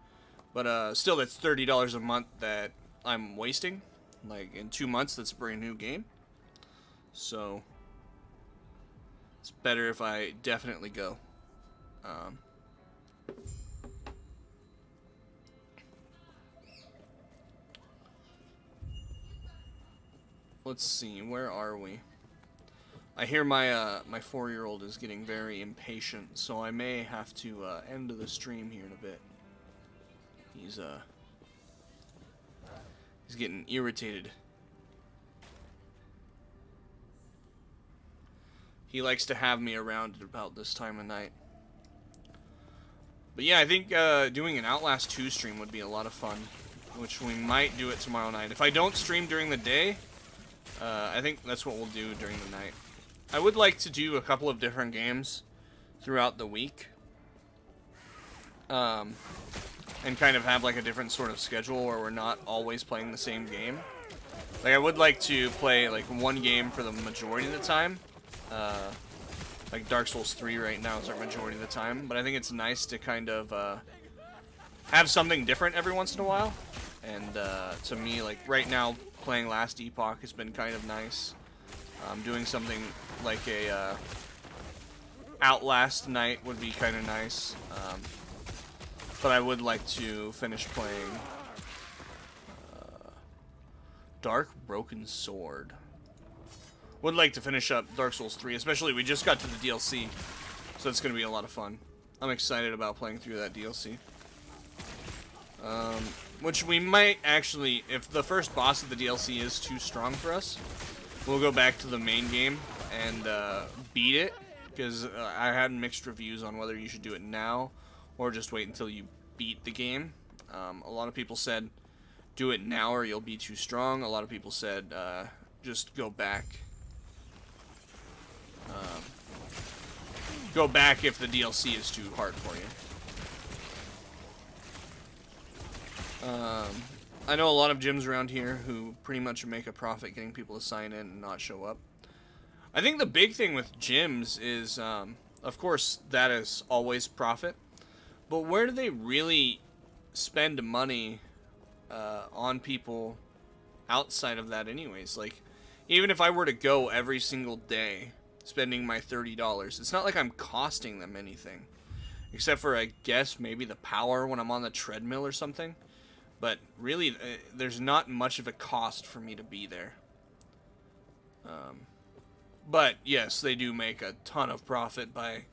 But still, that's $30 a month that I'm wasting. Like, in 2 months, that's a brand new game. So, it's better if I definitely go. Let's see, where are we? I hear my my 4-year-old is getting very impatient, so I may have to end the stream here in a bit. He's getting irritated. He likes to have me around at about this time of night. But yeah, I think doing an Outlast 2 stream would be a lot of fun, which we might do it tomorrow night. If I don't stream during the day, I think that's what we'll do during the night. I would like to do a couple of different games throughout the week. And kind of have like a different sort of schedule where we're not always playing the same game. Like, I would like to play like one game for the majority of the time. Like Dark Souls 3 right now is our majority of the time, but I think it's nice to kind of have something different every once in a while. And to me, like right now, playing Last Epoch has been kind of nice. Doing something like a Outlast night would be kind of nice. But I would like to finish playing Dark Broken Sword. Would like to finish up Dark Souls 3, especially we just got to the DLC, so it's going to be a lot of fun. I'm excited about playing through that DLC. Which we might actually, if the first boss of the DLC is too strong for us, we'll go back to the main game and beat it, because I had mixed reviews on whether you should do it now or just wait until you beat the game. A lot of people said do it now or you'll be too strong. A lot of people said just go back. Go back if the DLC is too hard for you. I know a lot of gyms around here who pretty much make a profit getting people to sign in and not show up. I think the big thing with gyms is, of course, that is always profit. But where do they really spend money on people outside of that anyways? Like, even if I were to go every single day, spending my $30, it's not like I'm costing them anything. Except for, I guess, maybe the power when I'm on the treadmill or something. But really, there's not much of a cost for me to be there. But, yes, they do make a ton of profit by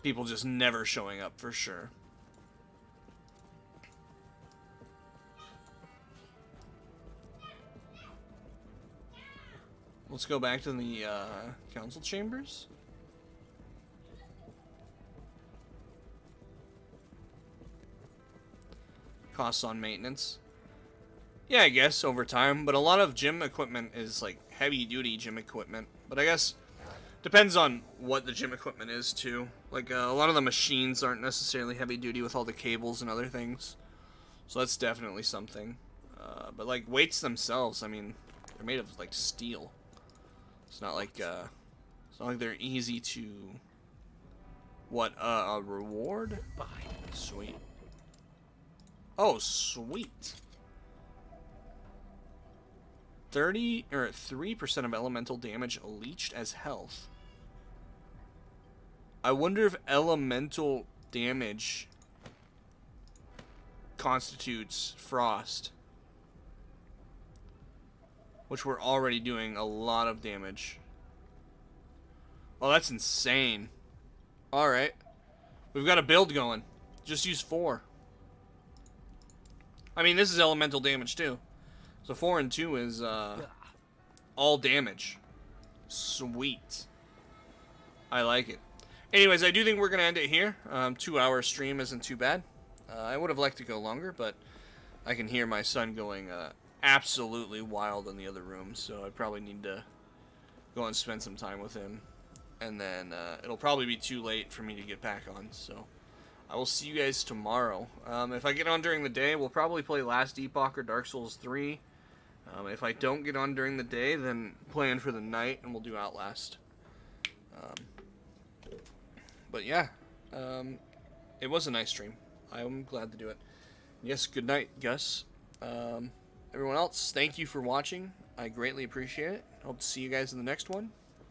people just never showing up, for sure. Let's go back to the council chambers. Costs on maintenance. Yeah, I guess over time, but a lot of gym equipment is like heavy duty gym equipment. But I guess depends on what the gym equipment is too. Like a lot of the machines aren't necessarily heavy duty with all the cables and other things. So that's definitely something. But like weights themselves, I mean, they're made of like steel. It's not like they're easy to. What, a reward? Buy. Sweet. Oh, sweet. 3% of elemental damage leached as health. I wonder if elemental damage constitutes frost. Which we're already doing a lot of damage. Oh, that's insane. Alright. We've got a build going. Just use 4. I mean, this is elemental damage too. So 4 and 2 is all damage. Sweet. I like it. Anyways, I do think we're going to end it here. 2-hour stream isn't too bad. I would have liked to go longer, but I can hear my son going absolutely wild in the other room, so I probably need to go and spend some time with him. And then it'll probably be too late for me to get back on, so I will see you guys tomorrow. If I get on during the day, we'll probably play Last Epoch or Dark Souls 3. If I don't get on during the day, then plan for the night, and we'll do Outlast. But yeah, it was a nice stream. I'm glad to do it. Yes, good night, Gus. Everyone else, thank you for watching. I greatly appreciate it. Hope to see you guys in the next one.